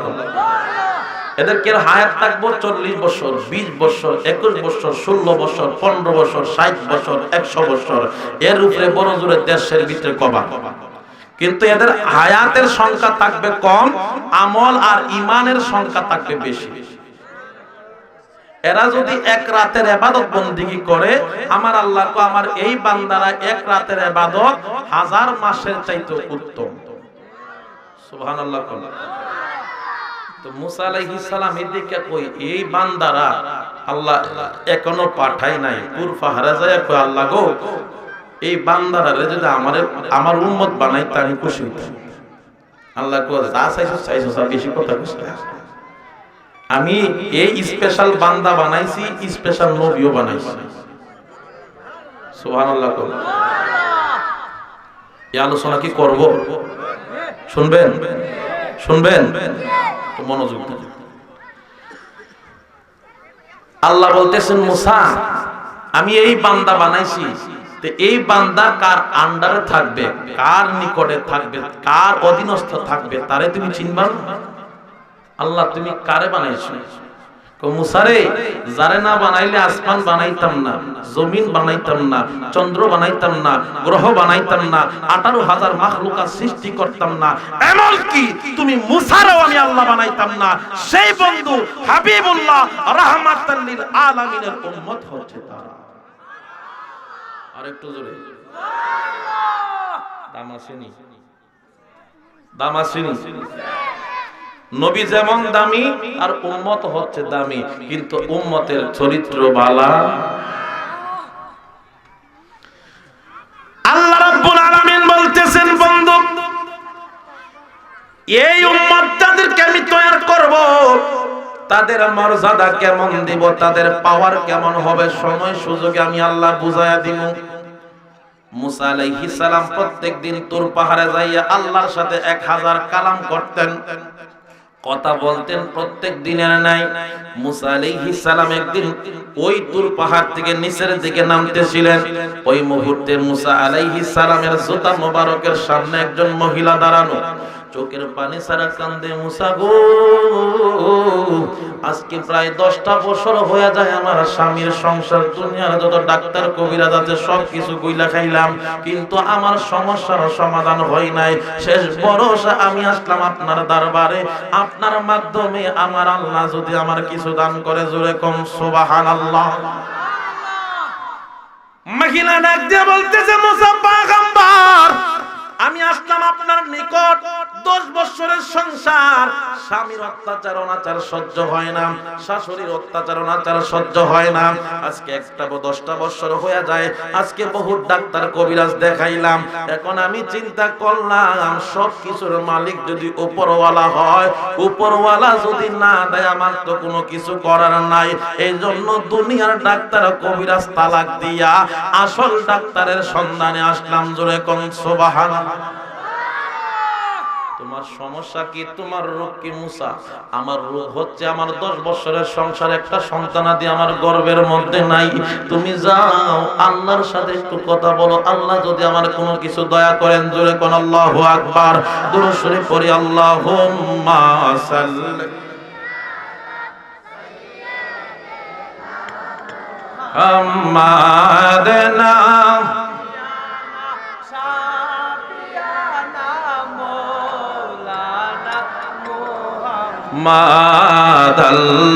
এদেরকে হায়াত থাকবে 40 বছর, 20 বছর, 21 বছর, 16 বছর, 15 বছর, 60 বছর, 100 বছর, এর উপরে বড় জোরে দেশের ভিতরে কবা। কিন্তু এদের হায়াতের সংখ্যা থাকবে কম, আমল আর ইমানের সংখ্যা থাকবে বেশি। এরা যদি এক রাতের ইবাদত বন্দেগী করে, আমার আল্লাহ কো আমার এই বান্দারা এক রাতের ইবাদত 1000 মাসের চাইতে উত্তম। সুবহানাল্লাহ। তো মুসা আলাইহিস সালাম এদিকে কই এই বান্দারা আল্লাহ এখনো পাঠাই নাই, পুর পাহাড়ে যায় কই আল্লাহ গো এই বান্দারা যদি আমার উম্মত বানাইতে আমি খুশি হইতাম। আল্লাহ কো যা চাইছো চাইছো, বেশি কথা কইছ না, আমি এই স্পেশাল বান্দা বানাইছি, স্পেশাল নবীও বানাইছি। সুবহানাল্লাহ। এই আলোচনা কি করব? শুনবেন? শুনবেন তো মনোযোগ দিন। আল্লাহ বলতেছেন মুসা আমি এই বান্দা বানাইছি, তো এই বান্দা কার আন্ডারে থাকবে, কার নিকটে থাকবে, কার অধীনস্থ থাকবে তারে তুমি চিনবা না? আল্লাহ তুমি কারে বানাইছো? মুসারে যারে না বানাইলে আসমান বানাইতাম না, জমিন বানাইতাম না, চন্দ্র বানাইতাম না, গ্রহ বানাইতাম না, 18,000 মাখলুকাত সৃষ্টি করতাম না, এমনকি তুমি মুসারও আমি আল্লাহ বানাইতাম না। সেই বন্ধু হাবিবুল্লাহ রাহমাতাল লিল আলামিনের উম্মত হচ্ছে তারা। আরেকটু জোরে সুবহানাল্লাহ। দাম আসেনি? দাম আসেনি? নবী যেমন দামি আর উম্মত হচ্ছে দামি, কিন্তু উম্মতের চরিত্র ভালো। আল্লাহ রাব্বুল আলামিন বলতেছেন বন্ধু এই উম্মত তাদেরকে আমি তাদের মর্যাদা কেমন দিব, তাদের পাওয়ার কেমন হবে, সময় সুযোগে আমি আল্লাহ বুঝায়া দিব। মুসা আলাইহিস সালাম প্রত্যেকদিন তুর পাহাড়ে যাইয়া আল্লাহর সাথে 1000 কালাম করতেন, কথা বলতেন প্রত্যেক দিনের নাই। মুসা আলাইহিস সালাম একদিন ওই তুর পাহাড় থেকে নিচের দিকে নামতেছিলেন। ওই মুহূর্তে মুসা আলাইহিস সালামের জুতা মোবারকের সামনে একজন মহিলা দাঁড়ানো, চোখের পানি ছাড়া কান্দে, মুসা গো, আজকে প্রায় 10টা বছর হয়ে যায় আমার স্বামীর সংসার, দুনিয়ার যত ডাক্তার কবিরাজ আছে সব কিছু কইলা খাইলাম, কিন্তু আমার সমস্যার সমাধান হয় নাই। শেষ ভরসা আমি আসলাম আপনার দরবারে, আপনার মাধ্যমে আমার আল্লাহ যদি আমার কিছু দান করে, জোরে কম সুবহানাল্লাহ। মহিলা ডাক দিয়ে বলতেছে, মুসা পয়গম্বর, আমি আসলাম আপনার নিকট, 10 বছরের সংসার, স্বামীর অত্যাচার অনাচার সহ্য হয় না, শাশুড়ির অত্যাচার অনাচার সহ্য হয় না, আজকে 10টা বছর হয়ে যায়, আজকে বহু ডাক্তার কবিরাজ দেখাইলাম, এখন আমি চিন্তা করলাম সব কিছুর মালিক যদি উপরওয়ালা হয়, উপরওয়ালা যদি না দেয় আমার তো কোনো কিছু করার নাই। এই জন্য দুনিয়ার ডাক্তার কবিরাজ তালাক দিয়া আসল ডাক্তারের সন্ধানে আসলাম, জোরে কোন সুবহানাল্লাহ। তোমার সমস্যা কি, তোমার রোগ কি মুসা? আমার রোগ হচ্ছে আমার 10 বছরের সংসার, একটা সন্তানাদি আমার গর্ভের মধ্যে নাই। তুমি যাও আল্লাহর সাথে একটু কথা বলো, আল্লাহ যদি আমার কোনো কিছু দয়া করেন, জোরে কোন আল্লাহু আকবার। দুরূদ শরীফ পড়ি, আল্লাহুম্মা সাল্লি হাম্মাদনা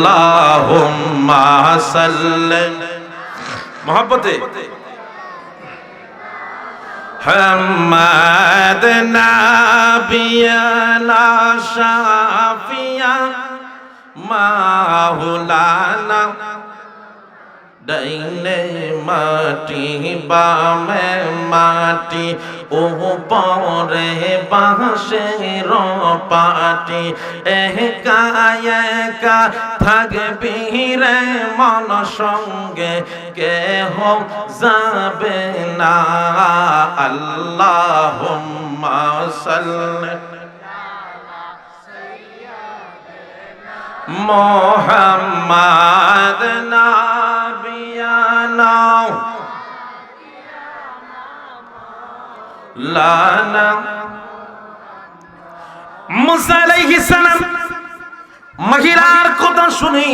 আল্লাহুম্মা সাল্লি মোহাব্বতে হাম্মাদনা বিয়ানা শাফিয়া মাওলানা, ডাইনে মাটি বামে মাটি, উপরে বাঁশের পাটি, একা একা থাকবি রে মন সঙ্গে, কেহ যাবে না। আল্লাহুম্মা সাল্লি মুহাম্মাদ নাবিয়ানা লানা। মুসা আলাইহিস সালাম মহিলার কথা শুনি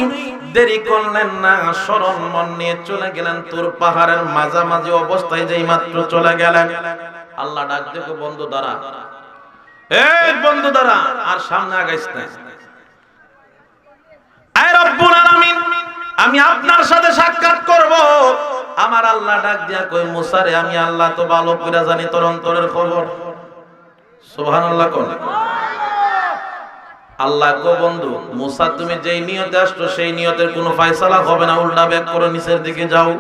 দেরি করলেন না, সরল মন নিয়ে চলে গেলেন তুর পাহাড়ের মাঝামাঝি অবস্থায়, যেই মাত্র চলে গেলেন আল্লাহ ডাক দেখো, বন্ধু দাঁড়া, এই বন্ধু দাঁড়া, আর সামনে আগাইস না। আয় রব্বুল আলামিন, আমি আপনার সাথে সাক্ষাৎ করব। আমার আল্লাহ ডাক দিয়া কই, মুসা রে, আমি আল্লাহ তো ভালো করে জানি তোর অন্তরের খবর। সুবহানাল্লাহ কোন আল্লাহ গো বন্ধু, মুসা তুমি যেই নিয়তে আসছো সেই নিয়তের কোনো ফয়সালা হবে না, উল্টা ব্যাক করে নিচের দিকে যাও।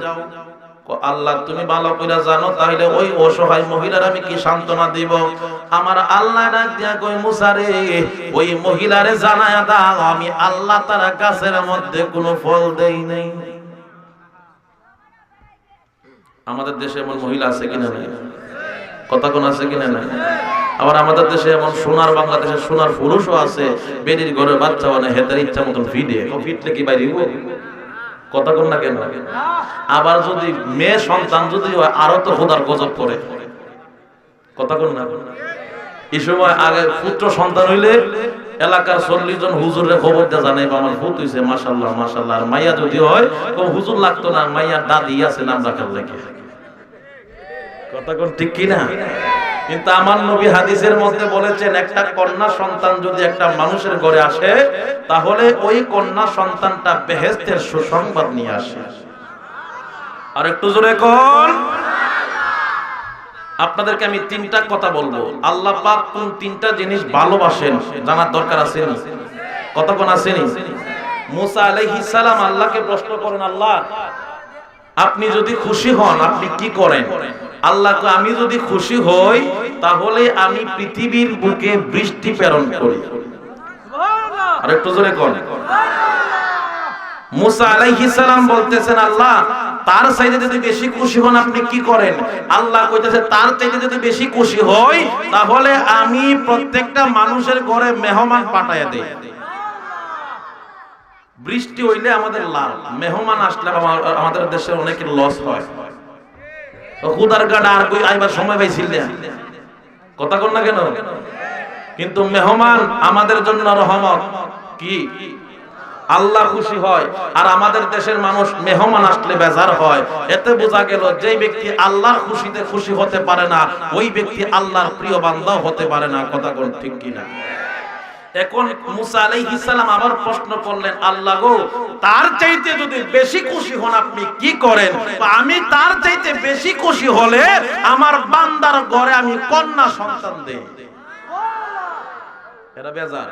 আল্লাহ তুমি ভালো করে জানো, তাহলে ওই অসহায় মহিলার আমি কি সান্ত্বনা দিব? আমার আল্লাহ ডাক দিয়া কই, মুসা রে, ওই মহিলারে জানায়া দাও আমি আল্লাহ তার গাছের মধ্যে কোনো ফল দেই নাই। আমাদের দেশে এমন মহিলা আছে কিনা নাই? কথা কোন আছে কিনা নাই? আবার আমাদের দেশে এমন সোনার, বাংলাদেশের সোনার পুরুষও আছে, বেডির ঘরে বাচ্চা মানে হেতার ইচ্ছা মতন ফিডে, ফিটলে কি বাইরে কথা কোন না কেন? আবার যদি মেয়ে সন্তান যদি হয় আরো তো খোদার গজব করে, কথা কোন না? এই সময় আগে পুত্র সন্তান হইলে এলাকার 40 জন হুজুরের খবর দেয়া জানাই, আমার পুত হইছে মাশাআল্লাহ মাশাআল্লাহ। আর মাইয়া যদি হয় কোন হুজুর লাগতো না, মাইয়ার দাদি আছে নাম রাখার লাগে, কথা কোন ঠিক কি না? কিন্তু আমার নবী হাদিসের মধ্যে বলেছেন, একটা কন্যা সন্তান যদি একটা মানুষের ঘরে আসে, তাহলে ওই কন্যা সন্তানটা বেহেশতের সুসংবাদ নিয়ে আসে। আর একটু জোরে কোন। আপনাদেরকে আমি 3টা কথা বলবো, আল্লাহ পাক কোন 3টা জিনিস ভালোবাসেন জানার দরকার আছে নি? কথা কোন আছে নি? মুসা আলাইহিস সালাম আল্লাহকে প্রশ্ন করেন, আল্লাহ আপনি যদি খুশি হন আপনি কি করেন? আল্লাহ কয়, আমি যদি খুশি হই তাহলে আমি পৃথিবীর বুকে বৃষ্টি প্রেরণ করি। আর একটু জোরে কোন। মুসা আলাইহিস সালাম বলতেছেন আল্লাহ তার চাইতে যদি বেশি খুশি হন আপনি কি করেন? আল্লাহ কইতেছে তার চাইতে যদি বেশি খুশি হই তাহলে আমি প্রত্যেকটা মানুষের ঘরে মেহমান পাঠায়া দেই। বৃষ্টি হইলে আমাদের লাভ, মেহমান আসলে আমাদের দেশে অনেকের লস হয়। খুদার গাড়া আর কই আইবার সময় পাইছিল না, কথা কন না কেন? কিন্তু মেহমান আমাদের জন্য রহমত। কি আল্লাহ খুশি হয়, আর আমাদের দেশের মানুষ মেহমান আসলে বেজার হয়। এতে বোঝা গেল যে ব্যক্তি আল্লাহর খুশিতে খুশি হতে পারে না ওই ব্যক্তি আল্লাহর প্রিয় বান্দাও হতে পারে না, কথা কোন ঠিক কিনা? এখন মুসা আলাইহিস সালাম আবার প্রশ্ন করলেন আল্লাহ গো তার চাইতে যদি বেশি খুশি হন আপনি কি করেন? আমি তার চাইতে বেশি খুশি হলে আমার বান্দার ঘরে আমি কন্যা সন্তান দেই। এরা বেজার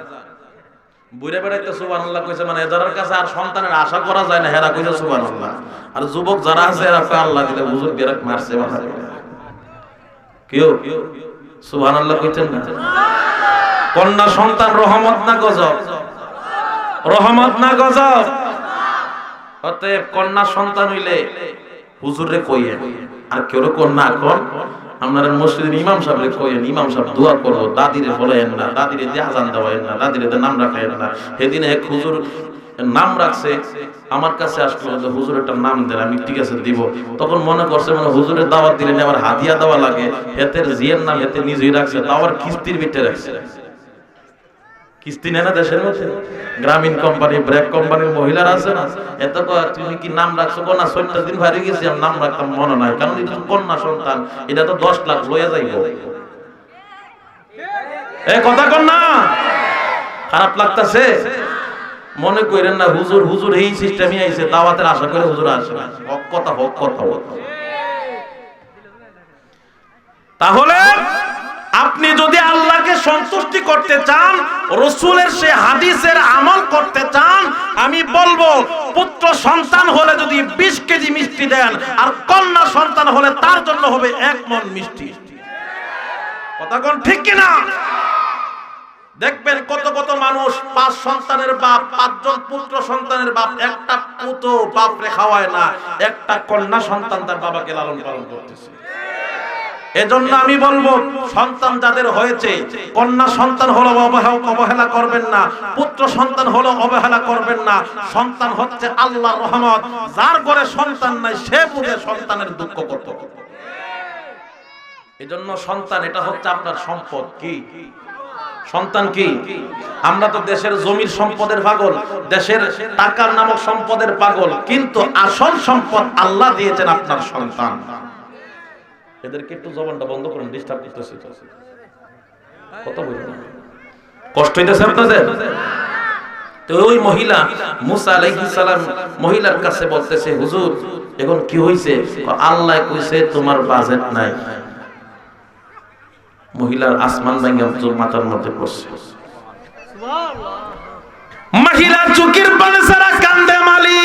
বুড়ে বেড়াইতে সুবহানাল্লাহ কইছে, মানে এদের কাছে আর সন্তানের আশা করা যায় না, হেরা কইছে সুবহানাল্লাহ। আর যুবক যারা আছে এরা কয় আল্লাহ দিলে হুজুর গেরাক মারছে বাবা। কেউ সুবহানাল্লাহ কইতেন না? কন্যা সন্তান রহমত না গজব? রহমত না গজব? অতএব কন্যা সন্তান হইলে হুজুরে কইয়েন, আর কেউ কন্যা কর আপনারা মসজিদের ইমাম সাহেবরে কইেন, ইমাম সাহেব দোয়া করো, দাদিরে বলেন না, দাদিরে দিয়ে আজান দেওয়ায়েন না, দাদিরে নাম রাখায়েন না। সেদিন এক হুজুর নাম রাখছে, আমার কাছে আসলো যে হুজুর একটা নাম দেন, আমি ঠিক আছে দিব। তখন মনে করছে মানে হুজুরের দাওয়াত দিলেন আবার হাদিয়া দেওয়া লাগে, হেতের জিয়ের নাম হেতে নিজেই রাখছে, তাও কিস্তির ভিতরে রাখছে। কিস্তি নেয় না দেশের মধ্যে, গ্রামীণ কোম্পানি ব্র্যাক কোম্পানির মহিলারা আছে না, এত তুমি কি নাম রাখছো? না ৬০ দিন ভারি গেছি আর নাম রাখতাম মনে নাই, কারণ এটা কন্যা সন্তান, এটা তো ১০ লাখ লইয়া যাইব। কথা কন না, খারাপ লাগতাছে? মনে করেন না হুজুর হুজুর এই সিস্টেমই আইছে, দাওয়াতের আশা করে হুজুর আসে না। হক কথা হোক, কথা হোক। তাহলে আপনি যদি আল্লাহকে সন্তুষ্টি করতে চান, রাসূলের সে হাদিসের আমল করতে চান, আমি বলবো পুত্র সন্তান হলে যদি 20 কেজি মিষ্টি দেন আর কন্যা সন্তান হলে তার জন্য হবে 1 মণ মিষ্টি। কথা কোন ঠিক কিনা? দেখবেন কত কত মানুষ 5 সন্তানের বাপ, 5 জন পুত্র সন্তানের বাপ, একটা পুত্র বাপরে খাওয়ায় না, একটা কন্যা সন্তান তার বাবাকে লালন পালন করতেছে। এজন্য আমি বলবো সন্তান যাদের হয়েছে, কন্যা সন্তান হলো অবহেলা করবেন না, পুত্র সন্তান হলো অবহেলা করবেন না। সন্তান হচ্ছে আল্লাহর রহমত, যার ঘরে সন্তান নাই সে বুঝে সন্তানের দুঃখ কত। এজন্য সন্তান এটা হচ্ছে আপনার সম্পদ। কি সন্তান? কি আমরা তো দেশের জমির সম্পদের পাগল, দেশের টাকার নামক সম্পদের পাগল, কিন্তু আসল সম্পদ আল্লাহ দিয়েছেন আপনার সন্তান। এদেরকে একটু জবানটা বন্ধ করুন, ডিস্টার্ব করতেছে। কথা বলুন, কষ্ট হইতেছে আপনাদের? তো ওই মহিলা মুসা আলাইহিস সালাম মহিলার কাছে বলতেছে হুজুর এখন কি হইছে? আল্লাহ কইছে তোমার বাজেট নাই। মহিলার আসমান ভাঙা মাথার মধ্যে পড়ছে। সুবহানাল্লাহ। মহিলা চোখের পানি ছাড়া কান্দে, মালিক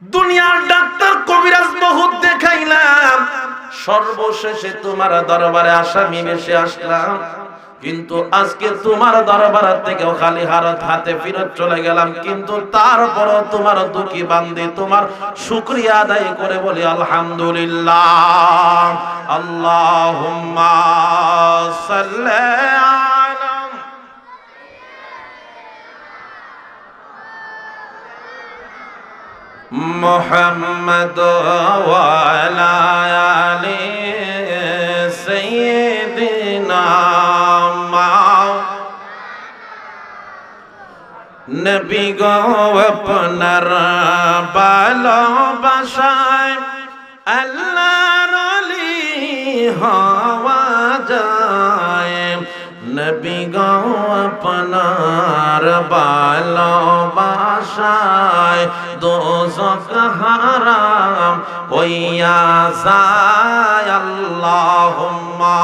দুনিয়ার ডাক্তার কবিরাজ বহুত দেখাইলাম, সর্বশেষে তোমার দরবারে আসামি বেশে আসলাম, কিন্তু আজকে তোমার দরবার থেকেও খালি হাতে ফিরত চলে গেলাম, কিন্তু তারপরও তোমার দুঃখী বান্দে তোমার শুকরিয়া আদায় করে বলি আলহামদুলিল্লাহ। আল্লাহুম্মা সাল্লি আলা মুহাম্মাদ ওয়া আলা আলি সাইয়্যিদিনা নবী গো আপনার ভালোবাসায় আল্লাহর ওলি হওয়া যায়, নবী গো আপনার ভালোবাসায় দোজখ হারাম হইয়া যায়। আল্লাহুম্মা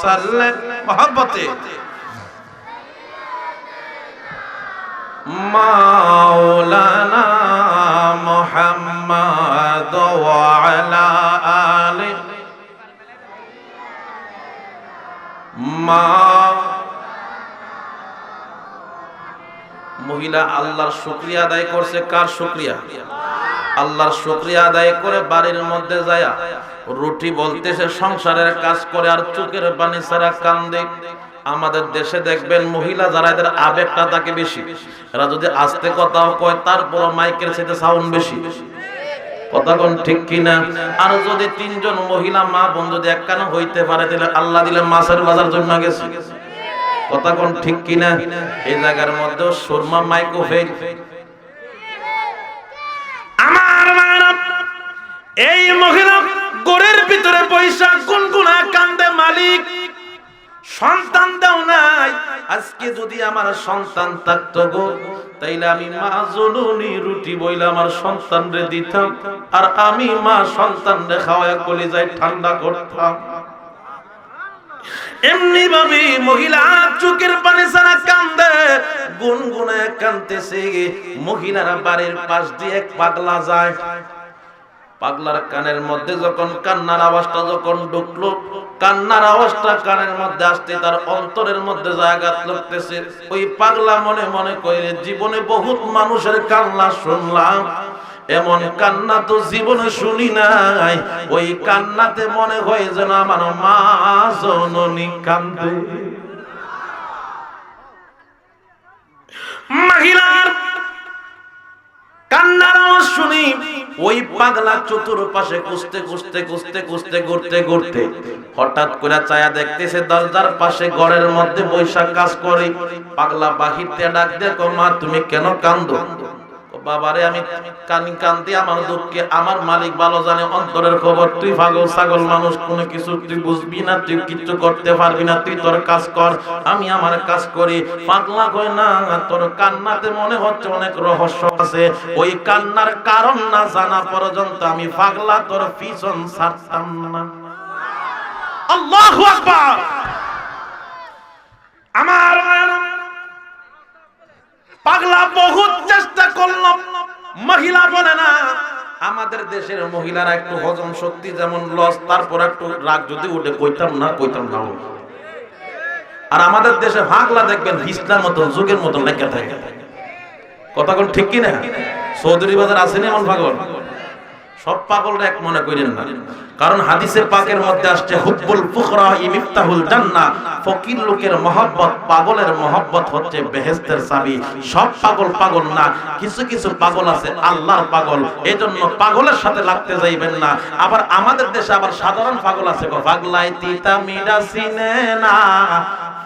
সাল্লি মহব্বতে মাওলানা মুহাম্মদ ওয়া আলা আলি মা মহিলা আল্লাহর শুকরিয়া আদায় করছে। কার শুকরিয়া? আল্লাহর শুকরিয়া আদায় করে বাড়ির মধ্যে যায় রুটি বলতেছে, সংসারের কাজ করে আর চোখের পানি ছাড়া কান্দে। আমাদের দেশে দেখবেন মহিলা যারা, এদের আবেগটা থাকে বেশি। এরা যদি আস্তে কথাও কয় তারপর মাইকের সাথে সাউন্ড বেশি। কথা কোন ঠিক কিনা? আর যদি তিনজন মহিলা মা বোন যদি একখানা হইতে পারে তাহলে আল্লাহ দিলে মাছের বাজার জন্য গেছে। কথা কোন ঠিক কিনা? এই জায়গার মধ্যে সুরমা মাইকো ফেল। আমার মায়েরা, এই মহিলা ঘরের ভিতরে পয়সা গুনগুনা কান্দে, মালিক সন্তান দাও নাই। আজকে যদি আমার সন্তান থাকতো গো, তাইলে আমি মা জননী রুটি বইলা আমার সন্তানরে দিতাম, আর আমি মা সন্তানরে খাওয়ায় কলিজায় ঠান্ডা করতাম। এমনি ভাবে মহিলা চোখের পানি ছাড়া কান্দে, গুনগুনায় কান্দতেছে। মহিলারা বাড়ির পাশ দিয়ে এক পাগলা যায়। পাগলার কানের মধ্যে যখন কান্নার আওয়াজটা যখন ঢুকলো, কান্নার আওয়াজটা কানের মধ্যে আসতে তার অন্তরের মধ্যে আঘাত লাগতেছে। ওই পাগলা মনে মনে কইরে, জীবনে বহুত মানুষের কান্না শুনলাম, এমন কান্না তো জীবনে শুনি নাই। ওই কান্নাতে মনে হয় যেন আমার মা জননী কান্দে। মহিলার কান্নার আওয়াজ শুনি ওই পাগলা চতুর্পাশে খুঁজতে খুঁজতে খুঁজতে খুঁজতে ঘুরতে ঘুরতে হঠাৎ করে চায়া দেখতেছে দরজার পাশে ঘরের মধ্যে বৈশাখ কাজ করে। পাগলা বাহিরতে ডাক দেখো, মা তুমি কেন কান্দো? বাবারে আমি কান্দি আমার দুঃখে, আমার মালিক ভালো জানে অন্তরের খবর। তুই পাগল ছাগল মানুষ, কোনো কিছু তুই বুঝবি না, তুই কিচ্ছু করতে পারবি না, তুই তোর কাজ কর, আমি আমার কাজ করি। পাগলা কয় না, তোর কান্নাতে মনে হচ্ছে অনেক রহস্য আছে, ওই কান্নার কারণ না জানা পর্যন্ত আমি পাগলা তোর পিছন ছাড়তাম না। আল্লাহু আকবার। আমার পাগলা বহুত চেষ্টা করল, মহিলা বলে না। আমাদের দেশের মহিলারা একটু হজম শক্তি যেমন লস, তারপর একটু রাগ যদি উঠে কইতাম না। আর আমাদের দেশে পাগলা দেখবেন হিজলার মতন, যুগের মতন লেখা থাকে। কথা কোন ঠিক কিনা? চৌধুরী বাজার আসেনি এমন পাগল? সব পাগলরা এক মনে করেন না, কারণ হাদিসে পাকের মধ্যে আসছে হুব্বুল ফুকরা মিফতাহুল জান্নাহ, ফকির লোকের মহব্বত, পাগলের মহব্বত হচ্ছে বেহেশতের চাবি। সব পাগল পাগল না, কিছু কিছু পাগল আছে আল্লাহর পাগল, এজন্য পাগলের সাথে লাগতে যাইবেন না। আবার আমাদের দেশে আবার সাধারণ পাগল আছে, পাগলাই তিতা মিডা সিনে না,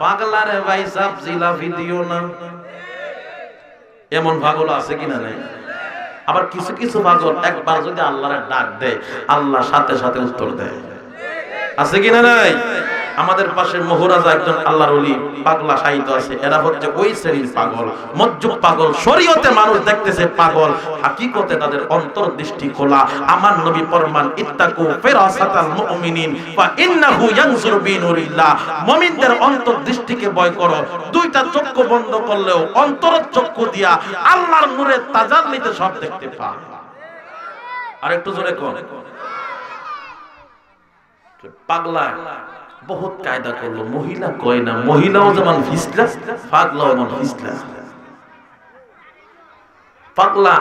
পাগলারে ভাই সাব জিলাপি দিও না, এমন পাগল আছে কিনা নাই? আবার কিছু কিছু পাগল একবার যদি আল্লাহর ডাক দেয়, আল্লাহ সাথে সাথে উত্তর দেয়, আছে কিনা নাই? আমাদের পাশে মহারাজা একজন আল্লাহর ওলি পাগলা সাহিত্য আছে। এরা হচ্ছে ওই শ্রেণীর পাগল, মজ্জুব পাগল। শরীয়তে মানুষ দেখতেছে পাগল, হাকিকতে তাদের অন্তর্দৃষ্টি খোলা। আমার নবী ফরমান, ইত্তাকু ফিরাসাতাল মুমিনিন ফা ইন্নাহু ইয়ানজুরু বিনুরিল্লাহ। মুমিনদের অন্তর্দৃষ্টিকে ভয় করো। দুইটা চক্ষু বন্ধ করলেও অন্তরের চক্ষু দিয়া আল্লাহর নূরের তাজাল্লিতে সব দেখতে পায়। আরেকটু জোরে কোন পাগলা বহুত কায়দা করলো, মহিলা কয় না, মহিলাও যেমন ফিসলা, পাগলাও যেমন ফিসলা। পাগলা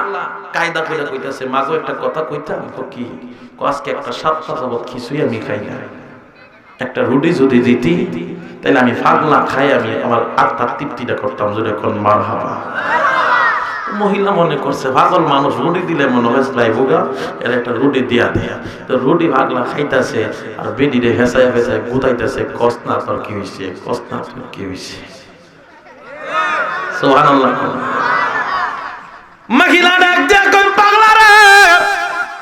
কায়দা করে কইতাছে, মাগো একটা কথা কইতাম। তো কি? আজকে একটা সপ্তাহ যাবত কিছুই আমি খাই না, একটা রুটি যদি দিতি তাহলে আমি পাগলা খাই, আমি আমার আত্মার তৃপ্তিটা করতাম। যদি এখন মারহাবা। মহিলা মনে করছে পাগল মানুষ, রুটি দিলে মনে হয় ভাইবোগা, এর একটা রুটি দিয়া দেয়া। তো রুটি পাগলা খাইতেছে আর বেডিরে হেসায় হেসায় গুতাইতেছে, কসনা তোর কি হয়েছে, কসনা তোর কি হয়েছে। সুবহানাল্লাহ। মহিলা ডাক দিয়া কই, পাগলা রে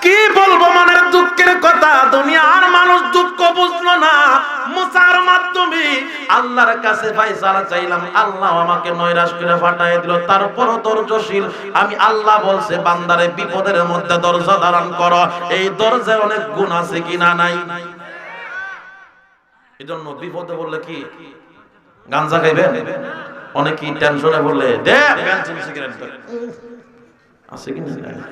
কি বলবো মনের দুঃখের কথা, দুনিয়ার মানুষ দুঃখ বুঝলো না। মুসার মাধ্যমে আল্লাহর কাছে ফয়সালা চাইলাম, আল্লাহ আমাকে নৈরাশ করে ফাটায় দিল। তারপরও ধৈর্যশীল আমি। আল্লাহ বলছে বান্দারে বিপদের মধ্যে ধৈর্য ধারণ করো। এই ধৈর্যের অনেক গুণ আছে কিনা নাই? এজন্য বিপদে বললে কি গাঞ্জা খাইবেন, অনেকেই টেনশনে বললে দে বেঞ্চিন সিগারেট, আছে কি না?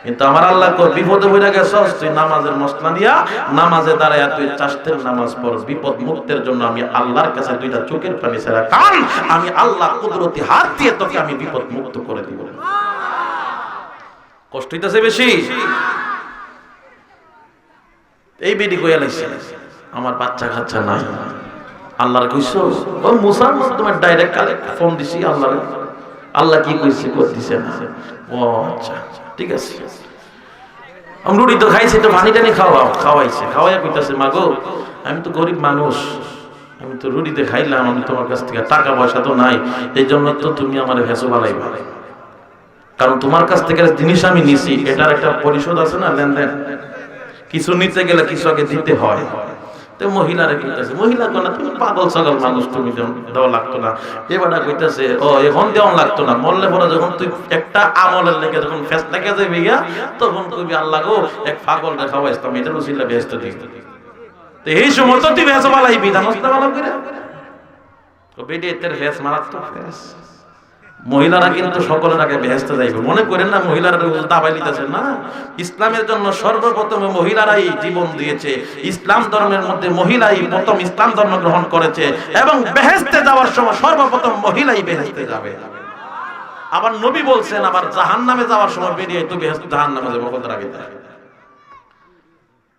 কিন্তু আমার আল্লাহ কো বিপদে পড়ে গেছস, তুই নামাজের মসলা দিয়া নামাজে দাঁড়ায়া তুই চাষতের নামাজ পড়, বিপদ মুক্তের জন্য আমি আল্লাহর কাছে দুইটা চোখের পানি ছাড়া কান, আমি আল্লাহ কুদরতি হাত দিয়ে তোকে আমি বিপদ মুক্ত করে দিব। কষ্ট হইতাছে বেশি? এই বেডি কইয়া লাইছে আমার বাচ্চা কাচ্চা নাই, আল্লাহর কইছো ও মুসার তোমার ডাইরেক্ট কালে ফোন দিছি আল্লাহর, আল্লাহ কি কইছে কই দিছে না। ও আচ্ছা ঠিক আছে, আমি রুটি তো খাইছি, তো পানি টানি খাওয়াইছে, খাওয়াইয়া কইতাছে মা গো আমি তো গরিব মানুষ, আমি তো রুটিতে খাইলাম, আমি তোমার কাছ থেকে টাকা পয়সা তো নাই, এই জন্য তো তুমি আমার ভেসো বানাইবা, কারণ তোমার কাছ থেকে জিনিস আমি নিছি, এটার একটা পরিশোধ আছে না, লেনদেন, কিছু নিতে গেলে কিছু আগে দিতে হয়। তো মহিলারা কইতাছে, মহিলা কোনা তুমি পাগল ছাগল মানুষ, তুমি দেওয়া লাগতো না। এবারটা কইতাছে ও এখন দেওয়া লাগতো না, মরলে পরে যখন তুই একটা আমলের লেগে যখন ফেস লেগে যাবি গিয়া, তখন কইবি আল্লাহ গো এক পাগল রে খাওয়াইতাম, এটার উসিলা বেহেশত দিই। তো এই সময় তো তুই ভেস বালাইবি, জানোস না ভালো করে? তো বেডি এর ফেস মারাত্মক ফেস। মহিলারা কিন্তু সকলের আগে বেহেশতে যাইবে, মনে করেন না মহিলারা দাবাই লিতেছে না। ইসলামের জন্য সর্বপ্রথম মহিলারাই জীবন দিয়েছে, ইসলাম ধর্মের মধ্যে মহিলাই প্রথম ইসলাম ধর্ম গ্রহণ করেছে, এবং বেহেশতে যাওয়ার সময় সর্বপ্রথম মহিলাই বেহেশতে যাবে। আবার নবী বলছেন আবার জাহান্নামে যাওয়ার সময় বেরিয়ে তো বেহেশতে জাহান্নামে যাবে, কত আগে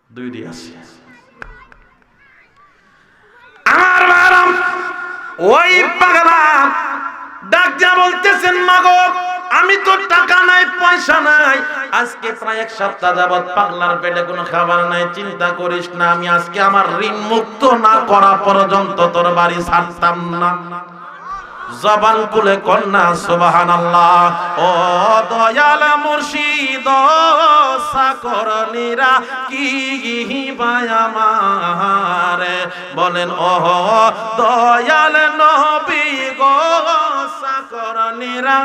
দুই দিয়ে আছে। আমার মারাম ওই পাগলা ডাক যা বলতেছেন মাগো আমি তো টাকা নাই পয়সা নাই, আজকে প্রায় এক সপ্তাহ যাবত পাগলার পেটে কোনো খাবার নাই, চিন্তা করিস না, আমি আজকে আমার ঋণ মুক্ত না করা পর্যন্ত তোর বাড়ি ছাড়তাম না। জবান খুলে কন্যা সুবহানাল্লাহ। ও দয়াল মুর্শিদ সাকরনীরা কি ভাই আমার, বলেন ও দয়াল নবী গো সাকরনীরা।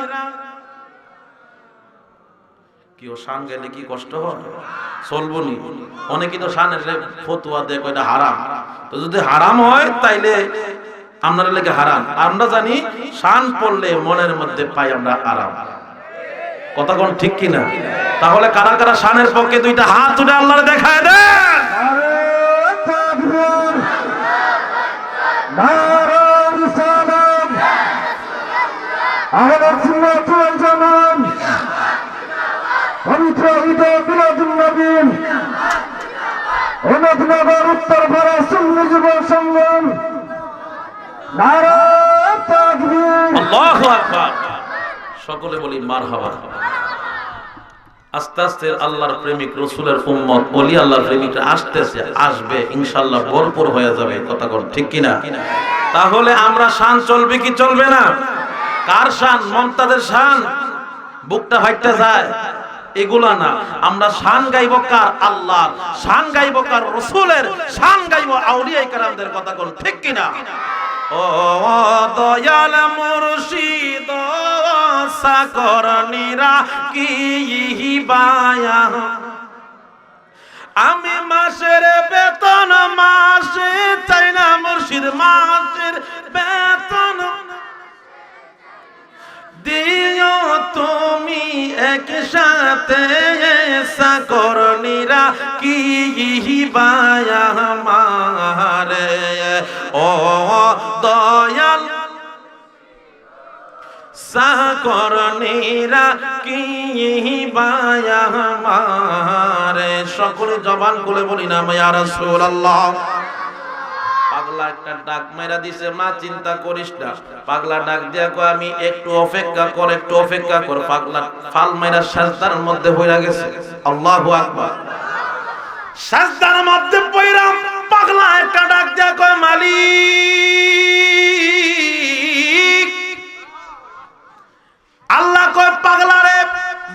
কি ও শান গেলে কি কষ্ট হয়? চলবনি। অনেকে তো শানের ফতুয়া দেয় কয়টা হারাম, তো যদি হারাম হয় তাইলে আপনার লেগে হারাম। আমরা জানি শান পড়লে মনের মধ্যে পাই আমরা আরাম, কথা কোন ঠিক কিনা? তাহলে কারা কারা শানের পক্ষে দুইটা হাত তুলে আল্লাহরে দেখায় দেন। উত্তর পাড়া সুন্নি যুব সংগম আল্লাহু আকবার, সকলে বলি মারহাবা। আস্তে আস্তে আল্লাহর প্রেমিক রাসূলের উম্মত ওলি আল্লাহর প্রেমিকরা আসতেছে, আসবে ইনশাআল্লাহ, ভরপুর হয়ে যাবে, কথা কোন ঠিক কিনা? তাহলে আমরা শান চলবে কি চলবে না? কার শান? মুমতাজের শান, বুকটা ফাইটতে যায়, এগুলা না। আমরা শান গাইব কার? আল্লাহর শান গাইব কার? রাসূলের শান গাইব, আউলিয়া কেরামদের, কথা কোন ঠিক কিনা? ও দয়াল মুর্শিদ সাকরনীরা কি বায়া, আমি মাসের বেতন মাসে চাই না, মুর্শিদ মাসের বেতন দিও তুমি একসাথে, সাকরনীরা কি বায়া মারে। ও দয়াল সাকরনীরা কি বায়া মারে। সকলে জবান খুলে বলি না ইয়া রাসূলুল্লাহ। পাগলা একটা ডাক মাইরা দিছে, মা চিন্তা করিস না। পাগলা ডাক দিয়া কয় আমি একটু অপেক্ষা কর, একটু অপেক্ষা কর। পাগলা ফাল মাইরা সাজদার মধ্যে পড়ে গেছে। আল্লাহু আকবার। সাজদার মধ্যে পড়া পাগলা একটা ডাক দিয়া কয় মালিক। আল্লাহ কয় পাগলা রে,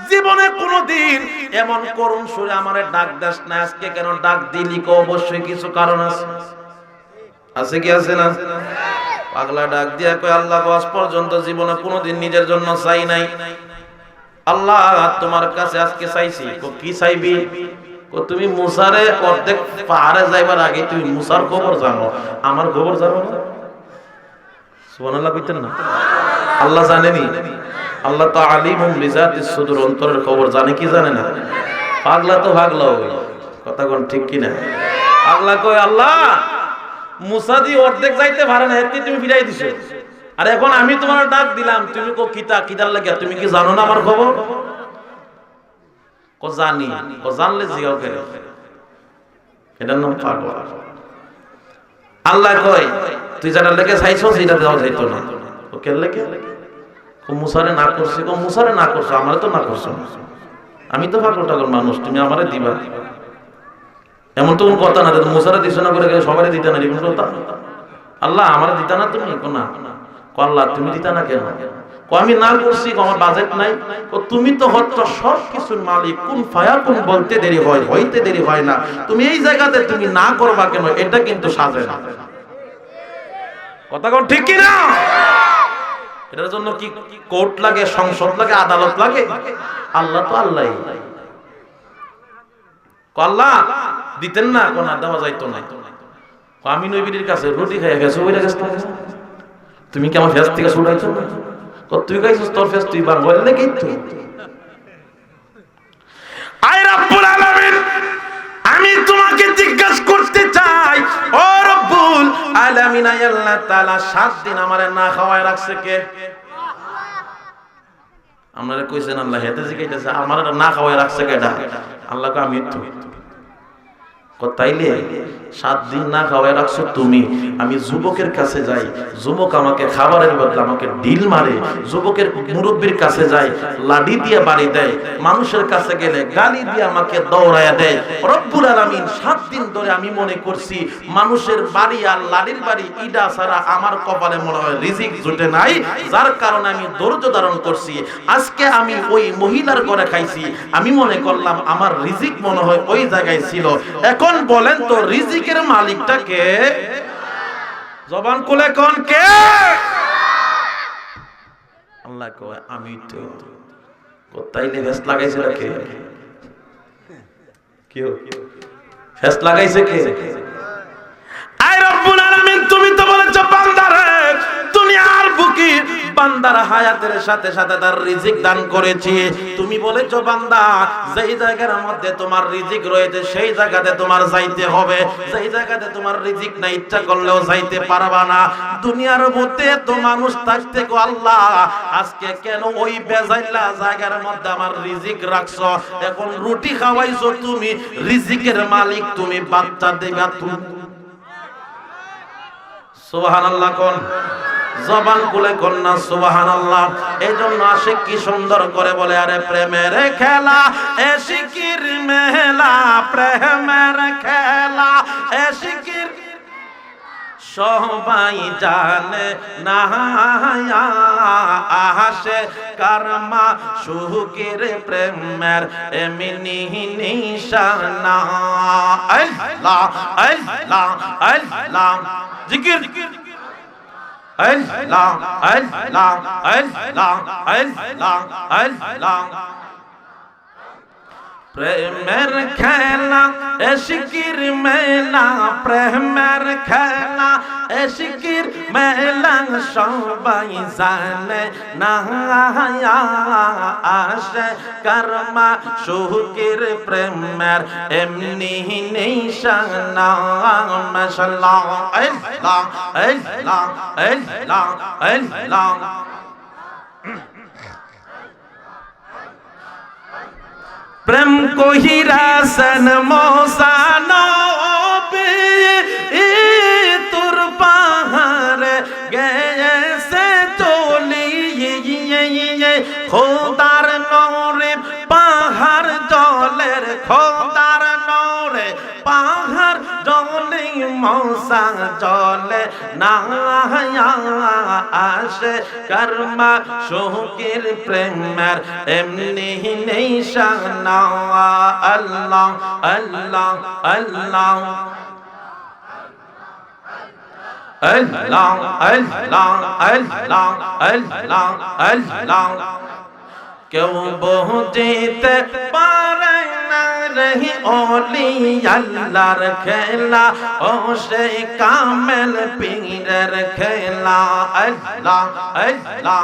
জীবনে কোনদিন এমন করুণ সুরে আমারে ডাক দাস না, আজকে কেন ডাক দিলি? কো অবশ্যই কিছু কারণ আছে। আছে কি আছে না? পাগলা ডাক দিয়া কয় আল্লাহ আজ পর্যন্ত জীবনে কোনোদিন নিজের জন্য চাই নাই, আল্লাহ তোমার কাছে আজকে চাইছি। কি চাইবি? তুমি মুসারে অর্ধেক পাহাড়ে যাইবার আগে তুমি মুসার খবর জানো, আমার খবর জানো না? সুবহানাল্লাহ কইতেন না? আল্লাহ জানেনি? আল্লাহ তো আলিমুম বিজাতিস সুদূর, অন্তরের খবর জানে কি জানে না? পাগলা তো ভাগলা ওই কথা কোন ঠিক কি না? পাগলা কই আল্লাহ মুসা দি অর্ধেক যাইতে পারে না, এতে তুমি ফিরাই দিছো, আর এখন আমি তোমার ডাক দিলাম, তুমি কো কিতা কিতার লাগিয়া, তুমি কি জানো না আমার খবর? কো জানি। কো জানলে জিগাও কেন? এটার নাম পাগল। আল্লাহ কয় তুই যারা লেগে চাইছো সেটা দেওয়া যাইতো না। ও কে লেগে? ও মুসারে না করছে। ও মুসারে না করছো, আমারে তো না করছো, আমি তো পাগল টাগল মানুষ, তুমি আমারে দিবা এমন তো কোন কথা না। মুসারে দিছো না করে সবারই দিতে না, এরকম কথা? আল্লাহ আমারে দিতা না তুমি? কো না। কো আল্লাহ তুমি দিতা না কেন? কো আমি না করছি, আমার বাজেট নাই। ও তুমি তো হচ্ছ সব কিছুর মালিক, কোন ফায়াকুন বলতে দেরি হয়, হইতে দেরি হয় না, তুমি এই জায়গাতে তুমি না করবা কেন? এটা কিন্তু সাজে না। কথা কোন ঠিক কি না? এটার জন্য কি কোর্ট লাগে, সংসদ লাগে, আদালত লাগে? আল্লাহ তো আল্লাহ। আল্লাহ দিতেন না? কোন দেওয়া যাইতো না। আমি নবীর কাছে রুটি খাইয়া গেছো, ওইটা গেছ তুমি কি আমার ফেস থেকে ছুটাইছো? তুই গাইছিস তোর ফেস তুই বাং বললে কি তুই? আয় রব্বুল আলামিন, আমি তোমাকে জিজ্ঞাসা করতে চাই, ও রব্বুল আলামিন আল্লাহ তাআলা 7 দিন আমারে না খাওয়ায় রাখছে কে? আপনারা কইছেন আল্লাহ হেতে জিগাইতেছে আমারে না খাওয়ায় রাখছে কেডা? আল্লাহ কয় আমি তো। তাইলে 7 দিন না খাওয়ায় রাখছো তুমি। আমি যুবকের কাছে যাই, যুবক আমাকে খাবারের বদলে আমাকে ঢিল মারে, যুবকের মুরব্বীর কাছে যাই লাঠি দিয়ে বাড়ি দেয়, মানুষের কাছে গেলে গালি দিয়ে আমাকে দৌড়ায়া দেয়। রব্বুল আলামিন 7 দিন ধরে আমি মনে করছি মানুষের বাড়ি আর লাঠির বাড়ি ইডা ছাড়া আমার কপালে মনে হয় রিজিক জুটে নাই, যার কারণে আমি ধৈর্য ধারণ করছি। আজকে আমি ওই মহিলার ঘরে খাইছি, আমি মনে করলাম আমার রিজিক মনে হয় ওই জায়গায় ছিল। এখন বলেন তো রিজিকের মালিকটা কে? জবান খুলে কোন কে? আল্লাহ কয় আমি তো। তাইলে ফেস লাগাইছে কে? কেউ ফেস লাগাইছে কে? আয় রব্বুল আলামিন, তুমি তো বলেছো বান্দারে দুনিয়ার বুকে বান্দার হায়াতের সাথে সাথে তার রিজিক দান করেছি। তুমি বলেছো বান্দা যেই জায়গার মধ্যে তোমার রিজিক রয়েছে সেই জায়গাতে তোমার যাইতে হবে, যেই জায়গাতে তোমার রিজিক না ইচ্ছা করলেও যাইতে পারবা না। দুনিয়ার মধ্যে তো মানুষ থাকতে গো আল্লাহ আজকে কেন ওই বেজাইলা জায়গার মধ্যে আমার রিজিক রাখছো? এখন রুটি খাওয়াইছো তুমি, রিজিকের মালিক তুমি, বাচ্চা দেবা তুমি। সুবহানাল্লাহ কোন? জবান খুলে কোন না সুবহানাল্লাহ। এজন্য আশিক কি সুন্দর করে বলে, আরে প্রেমের খেলা এশিকির মেলা, প্রেমের খেলা এশিকির সবাই জানে না, আহাসে কারমা সুখের প্রেমের এমনি নিশানা। আল্লাহ আল্লাহ আল্লাহ জিকির, আল্লাহ আল্লাহ আল্লাহ আল্লাহ আল্লাহ। প্রেমের খেলা এশিকির মেলা, প্রেমের খেলা এশিকির মেলা সবাই জানে না, আশে কারমা সুখের প্রেমের এমনি নিশানা। মাশাআল্লাহ আল্লাহ আল্লাহ আল্লাহ আল্লাহ। প্রেম কহিরাসন মোসানো তোর পাহাড় গেছে চলি, খোদার নূরে পাহাড় জলের, খোদার নূরে পাহাড় জলে মৌসা জলে না, আসে কর্মা শোকের প্রেমের এমনি নিশানা। আল্লাহ আল্লাহ আল্লাহ আল্লাহ আল্লাহ আল্লাহ আল্লাহ আল্লাহ। কেউ বুঝিতে পারে না রহি ওলি আল্লাহর খেলা, ও সে কামেল পীরের খেলা। আল্লাহ আল্লাহ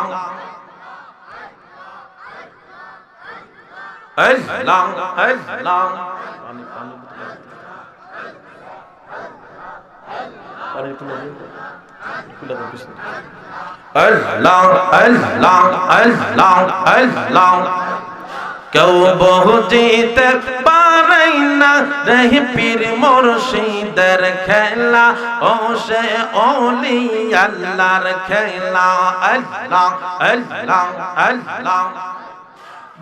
আল্লাহ আল্লাহ আল্লাহ আল্লাহ আল্লাহ আল্লাহ কেউ বুঝিতে পারে না রে পীর মুর্শিদের খেলা ও সে ওলি আল্লাহর খেলা আল্লাহ আল্লাহ আল্লাহ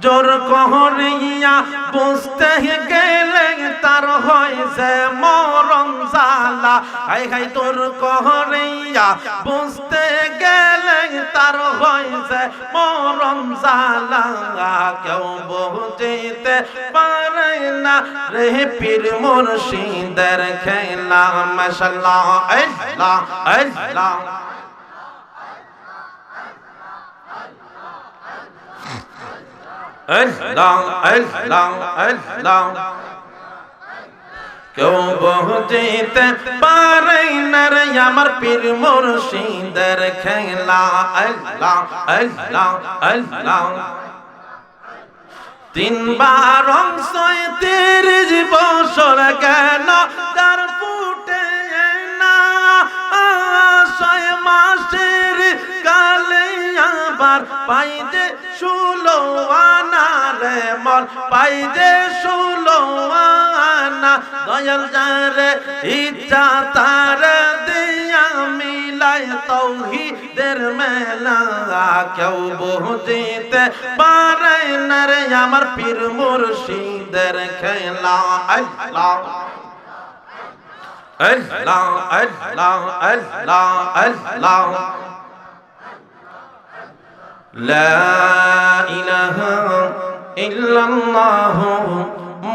জোর করিয়া বুঝতে গেলে তার হয়েছে মরণ জ্বালা হাই হাই তোর করিয়া বুঝতে গেলে তার হয়েছে মরণ জ্বালা কেউ বুঝিতে পারে না রে পীর মুর্শিদের খেলা মাশাআল্লাহ আল্লাহ আল্লাহ আল্লাহ আল্লাহ আল্লাহ কেউ বুঝিতে পারে না রে আমার পীর মুর্শিদের খেলা আল্লাহ আল্লাহ আল্লাহ তিনবার ৩৬ বছর কেন তার ফুটে না ৬ মাসের কালে আবার পাই যে ১৬ আনা রে মন পাই যে ১৬ আনা দয়াল যারে ইচ্ছা তার দিয়া মিলাই তৌহিদের মেলা কেউ বুঝিতে পারে না রে আমার পীর মুর্শিদের খেলা আল্লাহ আল্লাহ আল্লাহ আল্লাহ আল্লাহ লা ইলাহা ইল্লাল্লাহু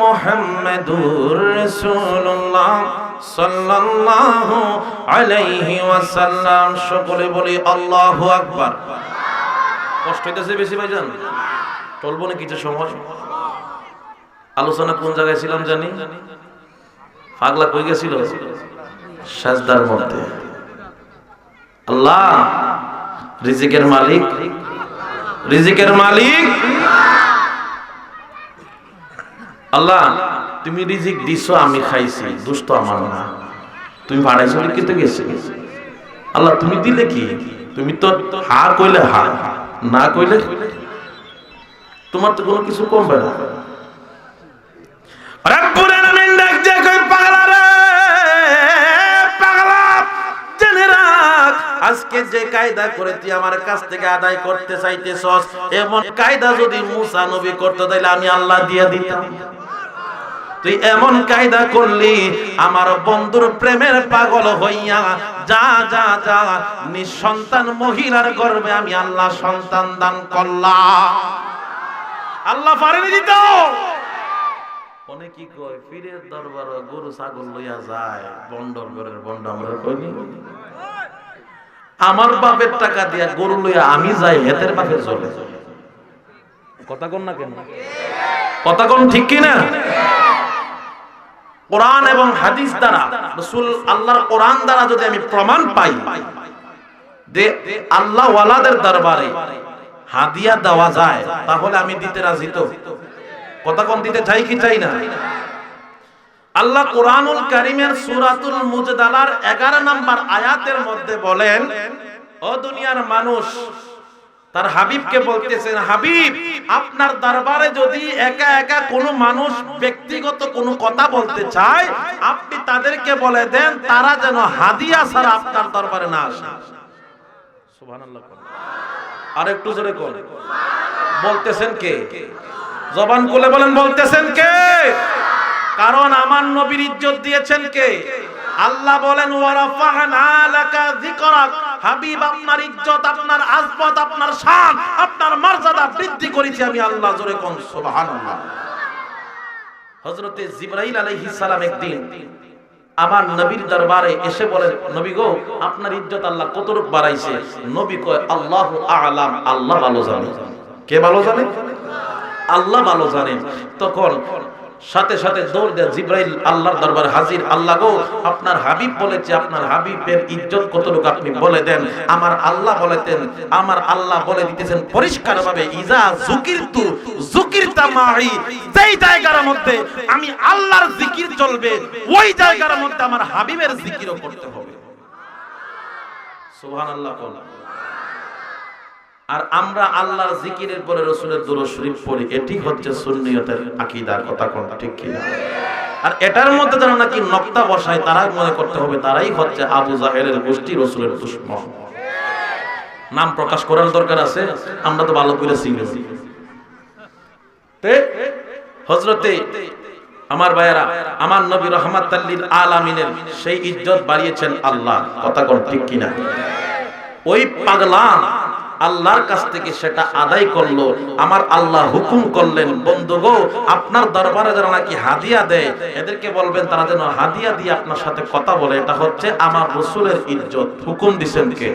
মুহাম্মাদুর রাসূলুল্লাহ সাল্লাল্লাহু আলাইহি ওয়াসাল্লাম সকলে বলি আল্লাহু আকবার কষ্ট হইতাছে বেশি ভাইজান চলবো না কিছু সময় আলোচনা কোন জায়গায় ছিলাম জানি পাগলা কই গেছিল সাজদার মধ্যে আল্লাহ রিজিকের মালিক আল্লাহ তুমি রিজিক দিছো আমি খাইছি দুষ্ট আমার না তুমি বাড়াইছো লিখিতে গেছে আল্লাহ তুমি দিলে কি তুমি তো হা কইলে হা না কইলে তোমার তো কোনো কিছু কমবে না রব্বুল আলামিন ডাক দিয়ে কই পাগলা রে পাগলা জেনে রাখ আজকে যে কায়দা করে তুই আমার কাছ থেকে আদায় করতে চাইতেছস এমন কায়দা যদি মুসা নবী করতে তাইলে আমি আল্লাহ দিয়ে দিতাম তুই এমন কায়দা করলি আমার বন্ধুর প্রেমের পাগল হইয়া যা যা যা নিঃসন্তান মহিলার গর্ভে আমি আল্লাহ সন্তান দান করলাম আল্লাহ পারেনি দিত অনেকে কয় পীরের দরবারে গরু ছাগল লইয়া যায় বন্ডর ঘরের বন্ড আমরা কইনি আমার বাপের টাকা দিয়া গরু লইয়া আমি যাই হেতের বাপের চলে কথা কোন না কেন কথা কোন ঠিক কি না কোরআন এবং হাদিস দ্বারা রাসূল আল্লাহর কোরআন দ্বারা যদি আমি প্রমাণ পাই যে আল্লাহ ওয়ালাদের দরবারে হাদিয়া দেওয়া যায় তাহলে আমি দিতে রাজি তো কথা কোন দিতে চাই কি চাই না আল্লাহ কোরআনুল কারীমের সূরাতুল মুজদালার 11 নম্বর আয়াতের মধ্যে বলেন ও দুনিয়ার মানুষ তার হাবিবকে বলতেছেন হাবিব আপনার দরবারে যদি একা একা কোনো মানুষ ব্যক্তিগত কোনো কথা বলতে চায় আপনি তাদেরকে বলে দেন তারা যেন হাদিয়া ছাড়া আপনার দরবারে না আসে সুবহানাল্লাহ আর একটু জোরে কোন বলতেছেন কে জবান খুলে বলেন বলতেছেন কে কারণ আমার নবীর ইজ্জত দিয়েছেন কে আল্লাহ বলেন ওয়ারাফা'না লাকা যিকরাক হাবিব আপনার ইজ্জত আপনার আযমত আপনার শান আপনার মর্যাদা বৃদ্ধি করেছি আমি আল্লাহ জোরে কোন সুবহানাল্লাহ হযরতে জিবরাইল আলাইহিস সালাম একদিন আমার নবীর দরবারে এসে বলেন নবী গো আপনার ইজ্জত আল্লাহ কতটুকু বাড়াইছে নবী কয় আল্লাহু আ'লাম আল্লাহ ভালো জানে কে ভালো জানে আল্লাহ ভালো জানেন তখন সাথে সাথে দৌড় দেয় জিবরাইল আল্লাহর দরবারে হাজির। আল্লাহ গো, আপনার হাবিব বলেছে, আপনার হাবিবের ইজ্জত কতটুকু আপনি বলে দেন। আমার আল্লাহ বলেতেন, আমার আল্লাহ বলে দিতেছেন পরিষ্কারভাবে, ইজা যুকিরতু যুকিরতা মাই, যেই জায়গার মধ্যে আমি আল্লাহর জিকির চলবে ওই জায়গার মধ্যে আমার হাবিবের জিকিরও করতে হবে। সুবহানাল্লাহ। আর আমরা আল্লাহর জিকিরের পরে রাসূলের দুরূদ শরীফ পড়ি, এটি হচ্ছে সুন্নিয়তের আকীদা। কথা কোন ঠিক কি না? আর এটার মধ্যে যারা নাকি নকতা বসায় তারাই মনে করতে হবে তারাই হচ্ছে আবু জাহেলের গোষ্ঠী, রাসূলের দুশমন। নাম প্রকাশ করার দরকার আছে, আমরা তো ভালো করে চিনি। হযরতে আমার ভাইয়েরা, আমার নবী রাহমাতাল লিল আলামিনের সেই ইজ্জত বাড়িয়েছেন আল্লাহ। কথা কোন ঠিক কি না? ওই পাগলা আল্লাহর কাছ থেকে সেটা আদায় করলো। আমার আল্লাহ হুকুম করলেন, বন্ধু গো, আপনার দরবারে যারা নাকি হাদিয়া দেয় এদেরকে বলবেন তারা যেন হাদিয়া দিয়ে আপনার সাথে কথা বলে। এটা হচ্ছে আমার রাসূলের ইজ্জত। হুকুম দিবেন কে?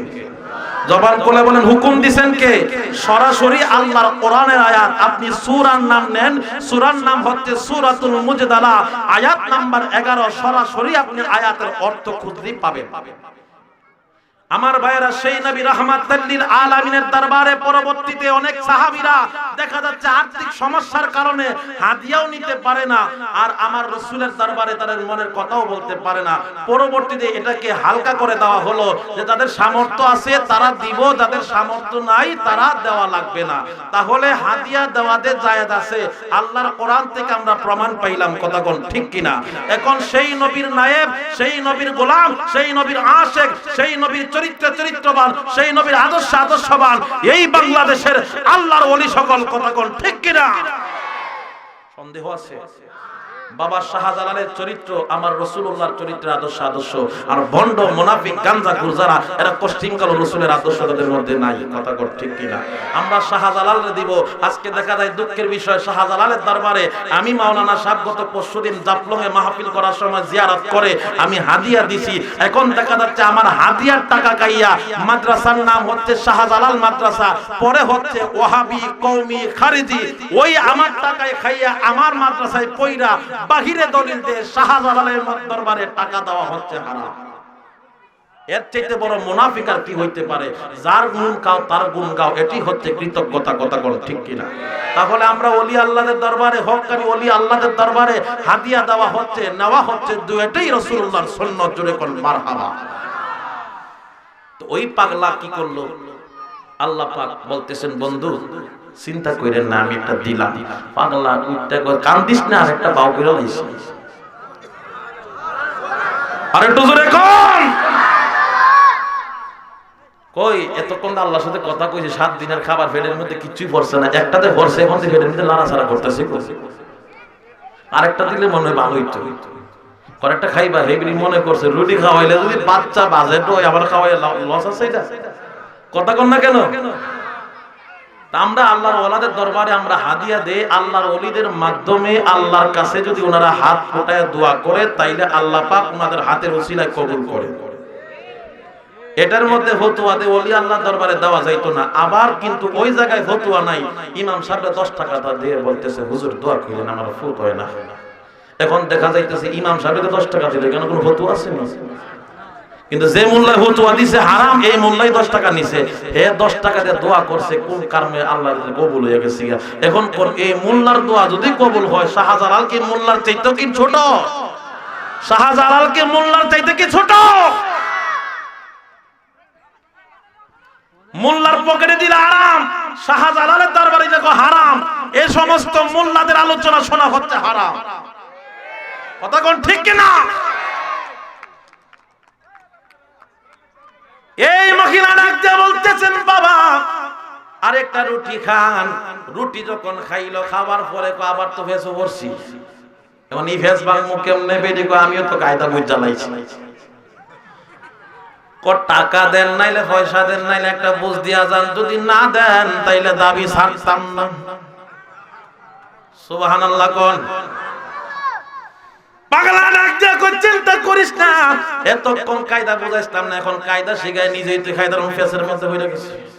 জবান খুলে বলেন, হুকুম দিবেন কে? সরাসরি আল্লাহর কোরআনের আয়াত। আপনি সূরার নাম নেন, সূরার নাম হচ্ছে সূরাতুল মুজদালা, আয়াত নাম্বার 11। সরাসরি আপনি আয়াতের অর্থ খুঁজলেই পাবেন। আমার ভাইয়েরা, সেই নবী রাহমাতাল লিল আলামিনের দরবারে পরবর্তীতে অনেক সাহাবীরা দেখা যাচ্ছে আর্থিক সমস্যার কারণে হাদিয়াও নিতে পারে না, আর আমার রাসূলের দরবারে তাদের মনের কথাও বলতে পারে না। পরবর্তীতে এটাকে হালকা করে দেওয়া হলো যে যাদের সামর্থ্য আছে তারা দিব, যাদের সামর্থ্য নাই তারা দেওয়া লাগবে না। তাহলে হাদিয়া দেওয়াতে জায়েজ আছে। আল্লাহর কোরআন থেকে আমরা প্রমাণ পাইলাম। কথা কোন ঠিক কিনা? এখন সেই নবীর নায়েব, সেই নবীর গোলাম, সেই নবীর আশিক, সেই নবীর চরিত্রবান, সেই নবীর আদর্শবান এই বাংলাদেশের আল্লাহর ওলি সকল। কথা কোন ঠিক কিনা? সন্দেহ আছে? বাবা শাহজালালের চরিত্র আমার রাসূলুল্লাহর চরিত্রের আদর্শ। আর ভণ্ড মুনাফিক গাঞ্জাখোর যারা, এরা কোশ্চিনকাল রাসূলের আদর্শ তাদের মধ্যে নাই। কথা কোন ঠিক কিনা? আমরা শাহজালালরে দিব। আজকে দেখা যায় দুঃখের বিষয়, শাহজালালের দরবারে আমি মাওলানা সাহেব গত পরশুদিন জাফলংয়ে মাহফিল করার সময় জিয়ারত করে আমি হাদিয়া দিছি। এখন দেখা যাচ্ছে আমার হাদিয়ার টাকা খাইয়া মাদ্রাসার নাম হচ্ছে শাহজালাল মাদ্রাসা, পরে হচ্ছে ওয়াহাবি, কওমি, খারিজি, ওই আমার টাকায় খাইয়া আমার মাদ্রাসায় পয়রা বাহিরে দলিল দিয়ে শাহজালালের দরবারে টাকা দেওয়া হচ্ছে হারাম। এর চাইতে বড় মুনাফিক আর কি হইতে পারে? যার গুণ গাও তার গুণ গাও, এটি হচ্ছে কৃতজ্ঞতা। কথা বল ঠিক কিনা? তাহলে আমরা ওলি আল্লাহদের দরবারে, হক্কানি ওলি আল্লাহদের দরবারে হাদিয়া দেওয়া হচ্ছে, নেওয়া হচ্ছে, দুইটাই রাসূলুল্লাহর সুন্নাত। জোরে কোন মারহাবা। তো ওই পাগলা কি করলো? আল্লাহ পাক বলতেছেন, বন্ধু চিন্তা করেন না, আমি একটা দিলাম। পাগলা উঠতে কই, কান্দিস না, আর একটা বাউ করে লাইছি। আর একটু জোরে কোন কই, এতক্ষণ আল্লাহর সাথে কথা কইছে, 7 দিনের খাবার পেটের মধ্যে কিছুই পড়ছে না, একটাতে পড়ছে, এখন থেকে পেটের মধ্যে লাড়াছাড়া করতেছে। আরেকটা দিলে মনে হয় ভালো হইতো। কয়েকটা খাইবা হেবরি মনে করছে, রুটি খাওয়াইলে যদি বাচ্চা বাজে তো আবার খাওয়াইলে লস আছে। এটা কথা কন না কেন? আমরা আল্লাহর ওলাদের দরবারে আমরা হাদিয়া দেই, আল্লাহর ওলিদের মাধ্যমে আল্লাহর কাছে যদি ওনারা হাত ফোটায় দোয়া করে, তাইলে আল্লাহ পাক ওনাদের হাতের ওসিলায় কবুল করে। এটার মধ্যে ফতোয়া দে ওলি আল্লাহর দরবারে দেওয়া যাইতো না। আবার কিন্তু ওই জায়গায় ফতোয়া নাই, ইমাম সাহেব 10 টাকাটা দিয়ে বলতেছে, হুজুর দোয়া করেন আমার ফুত হয় না। এখন দেখা যাইতেছে ইমাম সাহেবকে 10 টাকা দিলে কেন, কোনো ফতোয়া আছে না? কিন্তু যে মোল্লায় ফতোয়া দিছে হারাম, এই মোল্লাই 10 টাকা নিছে, হে 10 টাকা দিয়ে দোয়া করছে, কোন কারণে আল্লাহর কবুল হয়ে গেছে। এখন এই মোল্লার দোয়া যদি কবুল হয়, শাহজালাল কি মোল্লার চাইতে কি ছোট? শাহজালাল কি মোল্লার চাইতে কি ছোট? মোল্লার পকেটে দিলে হারাম, শাহজালালের দরবারে দেখো হারাম। এই সমস্ত মোল্লাদের আলোচনা শোনা হচ্ছে হারাম। কথা কোন ঠিক কিনা? এই মহিলা ডাকতে বলতেছেন, বাবা আরেকটা রুটি খান। রুটি যখন খাইলো, খাবার পরে আবার তো ভেসে পড়ছি। এখন এই ভেস বাংমু কেমনে বেডি কো, আমিও তো কায়দা বুঝ জ্বালাইছি। টাকা দেন নাইলে পয়সা দেন, নাইলে একটা বুঝ দিয়া যান, যদি না দেন তাইলে দাবি ছাড়তাম না। সুবহানাল্লাহ কোন। পাগলা ডাক দিয়া কই, চিন্তা করিস না, এতক্ষণ কায়দা বুঝাইতাম না, এখন কায়দা শিখাই নিজেই তুই কায়দার ফেসের মধ্যে হইয়া গেছিস।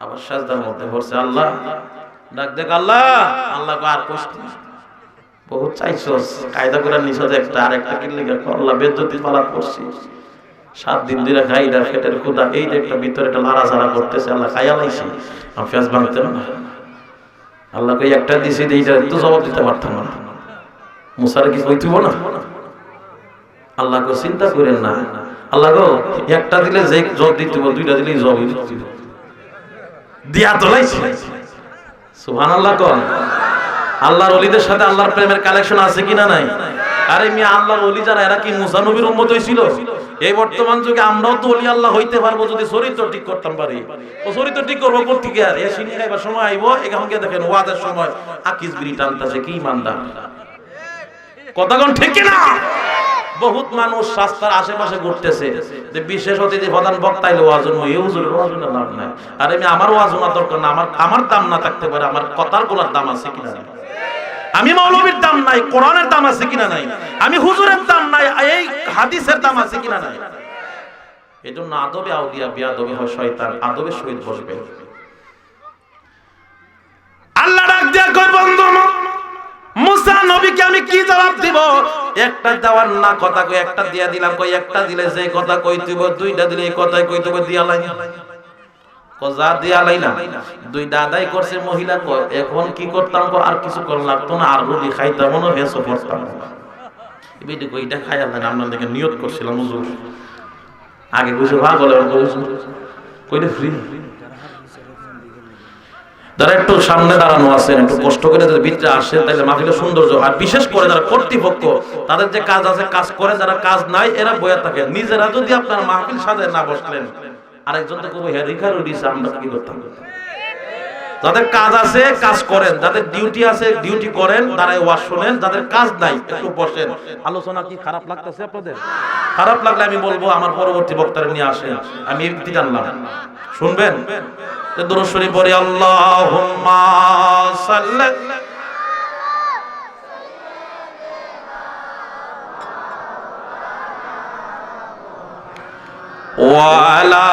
আবার সাজদার মধ্যে পড়ছে, আল্লাহ ডাক দেখ, আল্লাহ আল্লাহ আর কষ্ট। বহুত চাইছস কায়দা করে নিছস একটা আর একটা কিনলে আল্লাহ বেজ্জতি পালাত করছি 7 দিন ধরে খাইডা পেটের ক্ষুধা এই যে একটা ভিতরে একটা লাড়াচাড়া করতেছে আল্লাহ খাইয়া লাইছি আমি ফেস ভাঙতে না আল্লাহ কই একটা দিছি এইটা তো জবাব দিতে পারতাম না মুসার কি কইতিব না আল্লাহ কো চিন্তা করেন না আল্লাহ গো একটা দিলে যে জব দিতে বল দুইটা দিলেই জব দিতে দিয়া তো লাইছি সুবহানাল্লাহ কোন আল্লাহর ওলিদের সাথে আল্লাহর প্রেমের কালেকশন আছে কিনা নাই আরে মিয়া আল্লাহর ওলি যারা এরা কি মুসা নবীর উম্মত হইছিল এই বর্তমান যুগে আমরাও তো ওলি আল্লাহ হইতে পারবো যদি চরিত্র ঠিক করতাম পারি ও চরিত্র ঠিক করবো কোথা থেকে আর এ সিনি খাইবার সময় আইবো এখানকে দেখেন ওয়াজের সময় আকিস বিড়ি টানতাছে কি ইমানদার কথা কোন ঠিক না বহুত মানুষ রাস্তার আশেপাশে ঘুরতেছে যে বিশেষ অতিথি প্রধান বক্তা এলো ওয়াজ জন্য এই হুজুরের ওয়াজ না লাভ নাই আরে আমি আমার ওয়াজ না দরকার না আমার দাম না থাকতে পারে আমার কথার কোলার দাম আছে কিনা আমি মৌলবীর দাম নাই কোরআনের দাম আছে কিনা নাই আমি হুজুরের দাম নাই এই হাদিসের দাম আছে কিনা নাই এজন্য আদবে আউলিয়া বিয়াদবে হয় শয়তান আদবে শহীদ বসবে আল্লাহ ডাক দিয়া কই বন্ধু মুসা নবীকে আমি কি জবাব দিব একটা দেওয়ার না কথা কই একটা দিয়া দিলাম কই একটা দিলে যে কথা কইতিব দুইটা দিলে এই কথাই কইতিব দিয়া লাই কজা দিয়া লাইলা দুই দাদাই করছে মহিলা কয় এখন কি করতাম কো আর কিছু কর লাগতো না আর রুটি খাইতাম না হেসো করতাম বিডি কইটা খাইয়া না আমরা দেখে নিয়ত করছিলাম হুজুর আগে বুঝে ভাগ হলো কইতে ফ্রি যারা একটু সামনে দাঁড়ানো আছেন একটু কষ্ট করে যদি ভিতরে আসে তাহলে মাহফিলের সৌন্দর্য আর বিশেষ করে যারা কর্তৃপক্ষ তাদের যে কাজ আছে কাজ করে যারা কাজ নাই এরা বইয়া থাকে নিজেরা যদি আপনার মাহফিল সাজায় না বসলেন আরেকজন তো কইবো হ্যাঁ রিখার উড়িছে আমরা কি করতাম যাদের কাজ আছে কাজ করেন যাদের ডিউটি আছে ডিউটি করেন দাঁড়ায় ওয়াজ শুনেন যাদের কাজ নাই একটু বসেন আলোচনা কি খারাপ লাগতেছে আপনাদের খারাপ লাগলে আমি বলবো আমার পরবর্তী বক্তারা নিয়ে আসেন আমি একটু জানলাম শুনবেন দরুদ শরীফ পড়ি আল্লাহুম্মা সাল্লি ওয়া আলা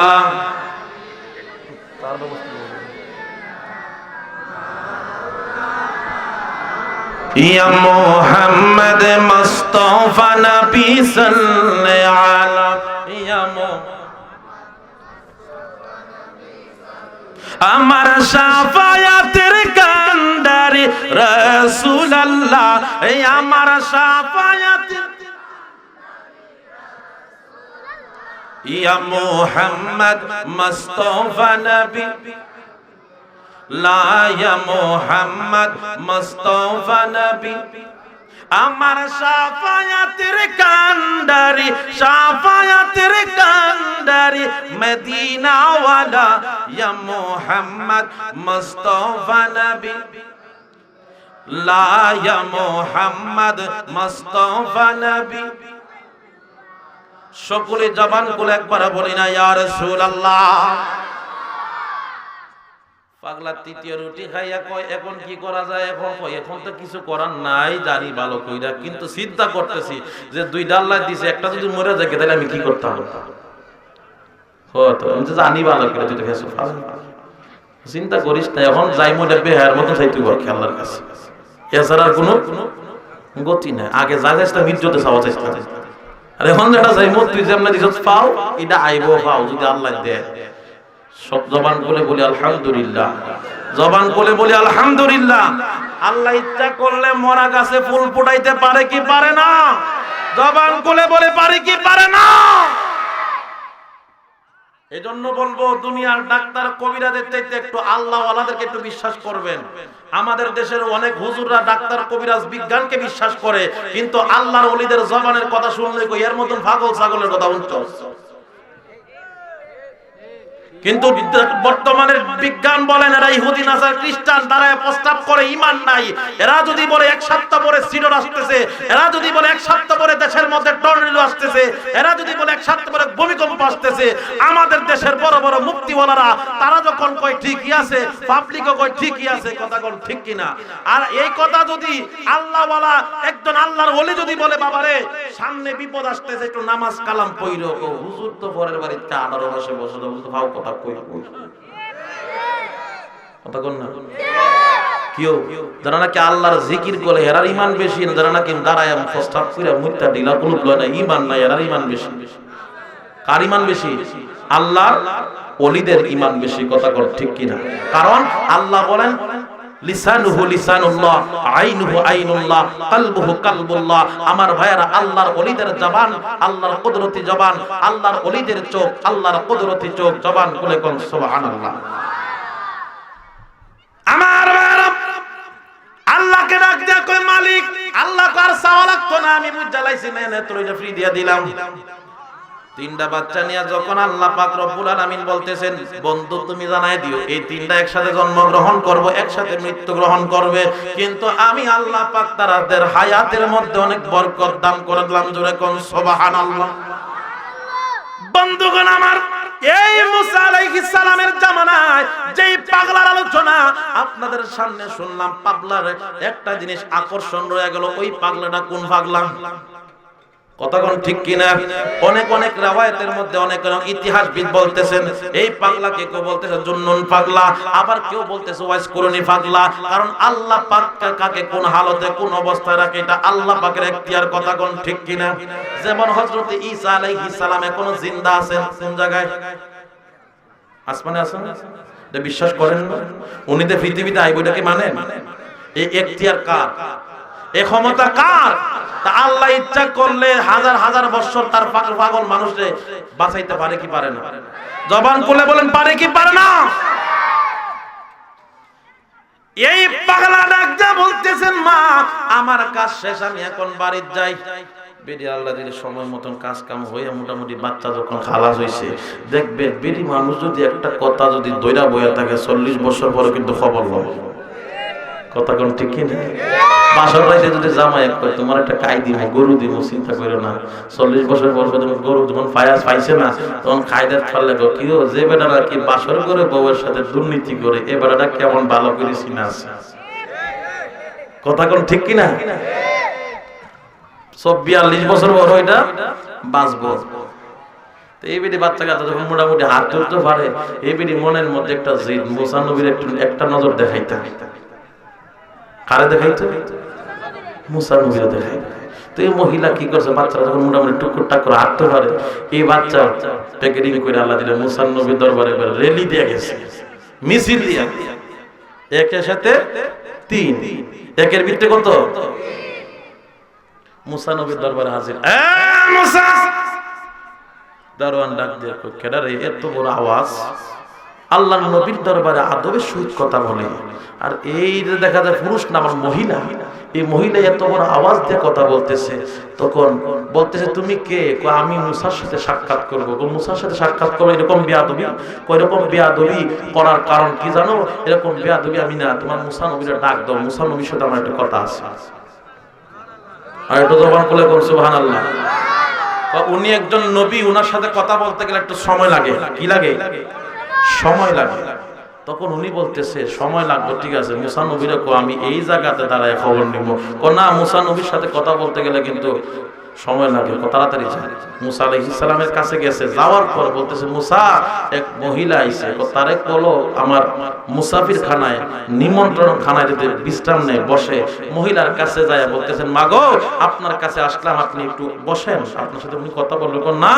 ইয়া মুহাম্মদ মুস্তাফা নবী সাল্লাল্লাহু আলাইহি ইয়া আমার শাফায়াতের কান্ডারি রাসূলুল্লাহ এই আমার শাফায়াতের ইয়া মুহাম্মদ মুস্তাফা নবী লা ইয়া মুহাম্মদ মুস্তাফা নবী আমার শাফায়াতের কান্ডারি মদিনা ওয়ালা ইয়া মুহাম্মদ মুস্তাফা নবী লা ইয়া মুহাম্মদ মুস্তাফা নবী সকলে জবান খুলে একবার বলি না ইয়া রাসূলুল্লাহ পাগলা তৃতীয় রুটি খাইয়া কয় এখন কি করা যায় এখন কয় এখন তো কিছু করার নাই জানি ভালো কইরা কিন্তু চিন্তা করতেছি যে দুইটা আল্লাহ দিছে একটা যদি মরে যায় তাহলে আমি কি করতাম হতো আমি তো জানি ভালো করে তুই তো ফেসো চিন্তা করিস না এখন যাই মনে বেহার মতন চাই তুই বলকে আল্লাহর কাছে এছাড়া আর কোনো গতি নাই আগে যা যাইস না মির্জতে চাওয়া যাইস না আর এখন যেটা যাই মত তুই যেমন দিছ পাও এটা আইবো পাও যদি আল্লাহ দেয় সব জবান খুলে বলি আলহামদুলিল্লাহ জবান খুলে বলি আলহামদুলিল্লাহ আল্লাহ ইচ্ছা করলে মরা গাছে ফুল ফুটাইতে পারে কি পারে না জবান খুলে বলে পারে কি পারে না এজন্য বলবো দুনিয়ার ডাক্তার কবিরাদের চাইতে একটু আল্লাহ ওয়ালাদেরকে একটু বিশ্বাস করবেন আমাদের দেশের অনেক হুজুররা ডাক্তার কবিরাজ বিজ্ঞানকে বিশ্বাস করে কিন্তু আল্লাহর ওলিদের জবানের কথা শুনলে কই এর মতন পাগল ছাগলের কথা উঠতো কিন্তু বর্তমানের বিজ্ঞান বলেন এরা ইহুদি নাসার খ্রিস্টান তারা প্রস্তাব করে ঈমান নাই এরা যদি বলে এক সপ্তাহ পরে সিডর আসতেছে এরা যদি বলে এক সপ্তাহ পরে দেশের মধ্যে টর্নেডো আসতেছে এরা যদি বলে এক সপ্তাহ পরে ভূমিকম্প আসতেছে আমাদের দেশের বড় বড় মুক্তিওয়ালারা তারা যখন কয় ঠিকই আছে পাবলিকও কয় ঠিকই আছে কথা কোন ঠিক কিনা আর এই কথা যদি আল্লাহওয়ালা একজন আল্লাহর ওলি যদি বলে বাবারে সামনে বিপদ আসতেছে একটু নামাজ কালাম পড়ো ও হুজুর তো পরের বাড়িতে 18 মাসে বসে তো ভাও কথা কই কথা কোন না কেউ যারা নাকি আল্লাহর জিকির করে এরার ইমান বেশি, যারা নাকি দাঁড়ায় প্রস্তাব করে মুত্তা ঢিলা কুলুপ লয় না, ইমান নাই, এরার ইমান বেশি। কার ইমান বেশি? আল্লাহর ওলিদের ইমান বেশি। কথা কর ঠিক কিনা? কারণ আল্লাহ বলেন লিসানুহু লিসানুল্লাহ, আইনুহু আইনুল্লাহ, কলবুহু কলবুল্লাহ। আমার ভাইয়েরা, আল্লাহর ওলিদের জবান আল্লাহর কুদরতি জবান, আল্লাহর ওলিদের চোখ আল্লাহর কুদরতি চোখ। জবান খুলে কোন সুবহানাল্লাহ। আমার ভাইয়েরা, আল্লাহকে ডাক দিয়া কই মালিক, আল্লাহ কার চাওয়া লাগতো না, আমি বুঝ জ্বালাইছি না, তোর এটা ফ্রি দিয়া দিলাম। তিনটা বাচ্চা নিয়ে যখন আল্লাহ পাক রব্বুল আলামিন বলতেছেন, বন্ধু তুমি জানাই দিও এই তিনটা একসাথে জন্মগ্রহণ করবে, একসাথে মৃত্যু গ্রহণ করবে, কিন্তু আমি আল্লাহ পাক তাদের হায়াতের মধ্যে অনেক বরকত দান করে দিলাম। জোরে কোন সুবহানাল্লাহ। বন্ধুগণ আমার, এই মুসা আলাইহিস সালামের জামানায় যেই পাগলার আলোচনা আপনাদের সামনে শুনলাম, পাগলার একটা জিনিস আকর্ষণ রয়ে গেল, ওই পাগলাটা কোন পাগলা? কথা কোন ঠিক কিনা? অনেক অনেক riwayat-এর মধ্যে অনেক ইতিহাসবিদ বলতেছেন এই পাগলাকে কেউ বলতেছে জুন্নুন পাগলা, আবার কেউ বলতেছে ওয়াইস কুরনি পাগলা। কারণ আল্লাহ পাক কাকে কোন হালতে কোন অবস্থায় রাখে এটা আল্লাহ পাকের এখতিয়ার। কথা কোন ঠিক কিনা? যেমন হযরত ঈসা আলাইহিস সালাম এখনো জিন্দা আছেন। কোন জায়গায়? আসমানে আছেন। এটা বিশ্বাস করেন না? উনি যে পৃথিবীতে আইব এটা কি মানেন? এই এখতিয়ার কার? এই ক্ষমতা কার? তা আল্লাহ ইচ্ছা করলে হাজার হাজার বছর তার পাগল মানুষকে বাঁচাইতে পারে কি পারে না? জবান খুলে বলেন, পারে কি পারে না? এই পাগলা ডাক যা বলতেছেন, মা আমার কাজ শেষ, আমি এখন বাড়িতে যাই। বেডি আল্লাহ দিলে সময় মতন কাজ কাম হয়ে মোটামুটি বাচ্চা যখন খালাস হয়েছে, দেখবে বেডি মানুষ যদি একটা কথা যদি দইরা বইয়া থাকে 40 বছর পরে কিন্তু খবর লয়। কথা কোন ঠিক কিনা? বাসর রাইতে যদি জামাই কয় তোমার একটা কাই দিব, গরু দিব, চিন্তা করো না, 40 বছর পর তুমি গরু যখন পাইছে না তখন খাইদার ফেললে কি যে বেটারা কি বাসর করে বউয়ের সাথে দুর্নীতি করে, এ বেটাটা কেমন ভালো করে চিনা আছে। কথা কোন ঠিক কিনা? 42 বছর পর ওইটা বাঁচবো। এই বেটি বাচ্চা কাচ্চা যখন মোটামুটি হাত ধরতে পারে, এই বেটি মনের মধ্যে একটা জিদ, মুসা নবীর একটা নজর দেখাইতে। কারে দেখাইতে? মুসা নবীরে দেখাইতে। তো এই মহিলা কি করছে, বাচ্চারা যখন মোটামুটি টুকুর টাক করে হাঁটতে পারে, এই বাচ্চা প্যাকেটিং করে আল্লাহ দিলে মুসা নবীর দরবারে রেলি দিয়ে গেছে, মিছিল দিয়া। একের সাথে 3, একের ভিত্তি কত? মুসা নবীর দরবারে হাজির। মুসা! দারোয়ান ডাক দিয়ে কই, কেডা রে এত বড় আওয়াজ? আল্লাহর নবীর দরবারে আদবের সহিত কথা বলে, আর এই যে দেখা যায় পুরুষ না আমার মহিলা, এই মহিলা এত বড় আওয়াজ দিয়ে কথা বলতেছে। তখন বলতেছে তুমি কে? আমি মুসার সাথে সাক্ষাৎ করব। মুসার সাথে সাক্ষাৎ করবো এরকম বেয়াদবি? এরকম বেয়াদবি করার কারণ কি জানো? এরকম বেয়াদবি আমি না, তোমার মুসা নবীরে ডাক দাও, মুসা নবীর সাথে আমার একটা কথা আছে। আর একটু জবান খুলে বল সুবহানাল্লাহ। উনি একজন নবী, উনার সাথে কথা বলতে গেলে একটু সময় লাগে। কি লাগে? সময় লাগে। তখন উনি বলতেছে সময় লাগবে, ঠিক আছে মুসা নবীরে কো আমি এই জায়গাতে দাঁড়ায় খবর নিব। না, মুসা নবীর সাথে কথা বলতে গেলে কিন্তু সময় লাগে, তাড়াতাড়ি যায়। মুসা আলাইহিস সালামের কাছে গেছে, যাওয়ার পর বলতেছে মুসা এক মহিলা আইছে, তারে বলো আমার মুসাফির খানায় নিমন্ত্রণ খানায় যদি বিশ্রাম নেয় বসে। মহিলার কাছে যায় বলতেছেন মাগো আপনার কাছে আসলাম, আপনি একটু বসেন, আপনার সাথে উনি কথা বলবে। না,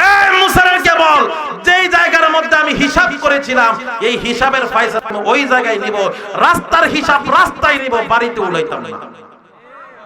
এই মুসারে কে বল যেই জায়গার মধ্যে আমি হিসাব করেছিলাম এই হিসাবের ফায়সালা ওই জায়গায় নিব, রাস্তার হিসাব রাস্তায় নিব, বাড়িতে উলাইতাম না।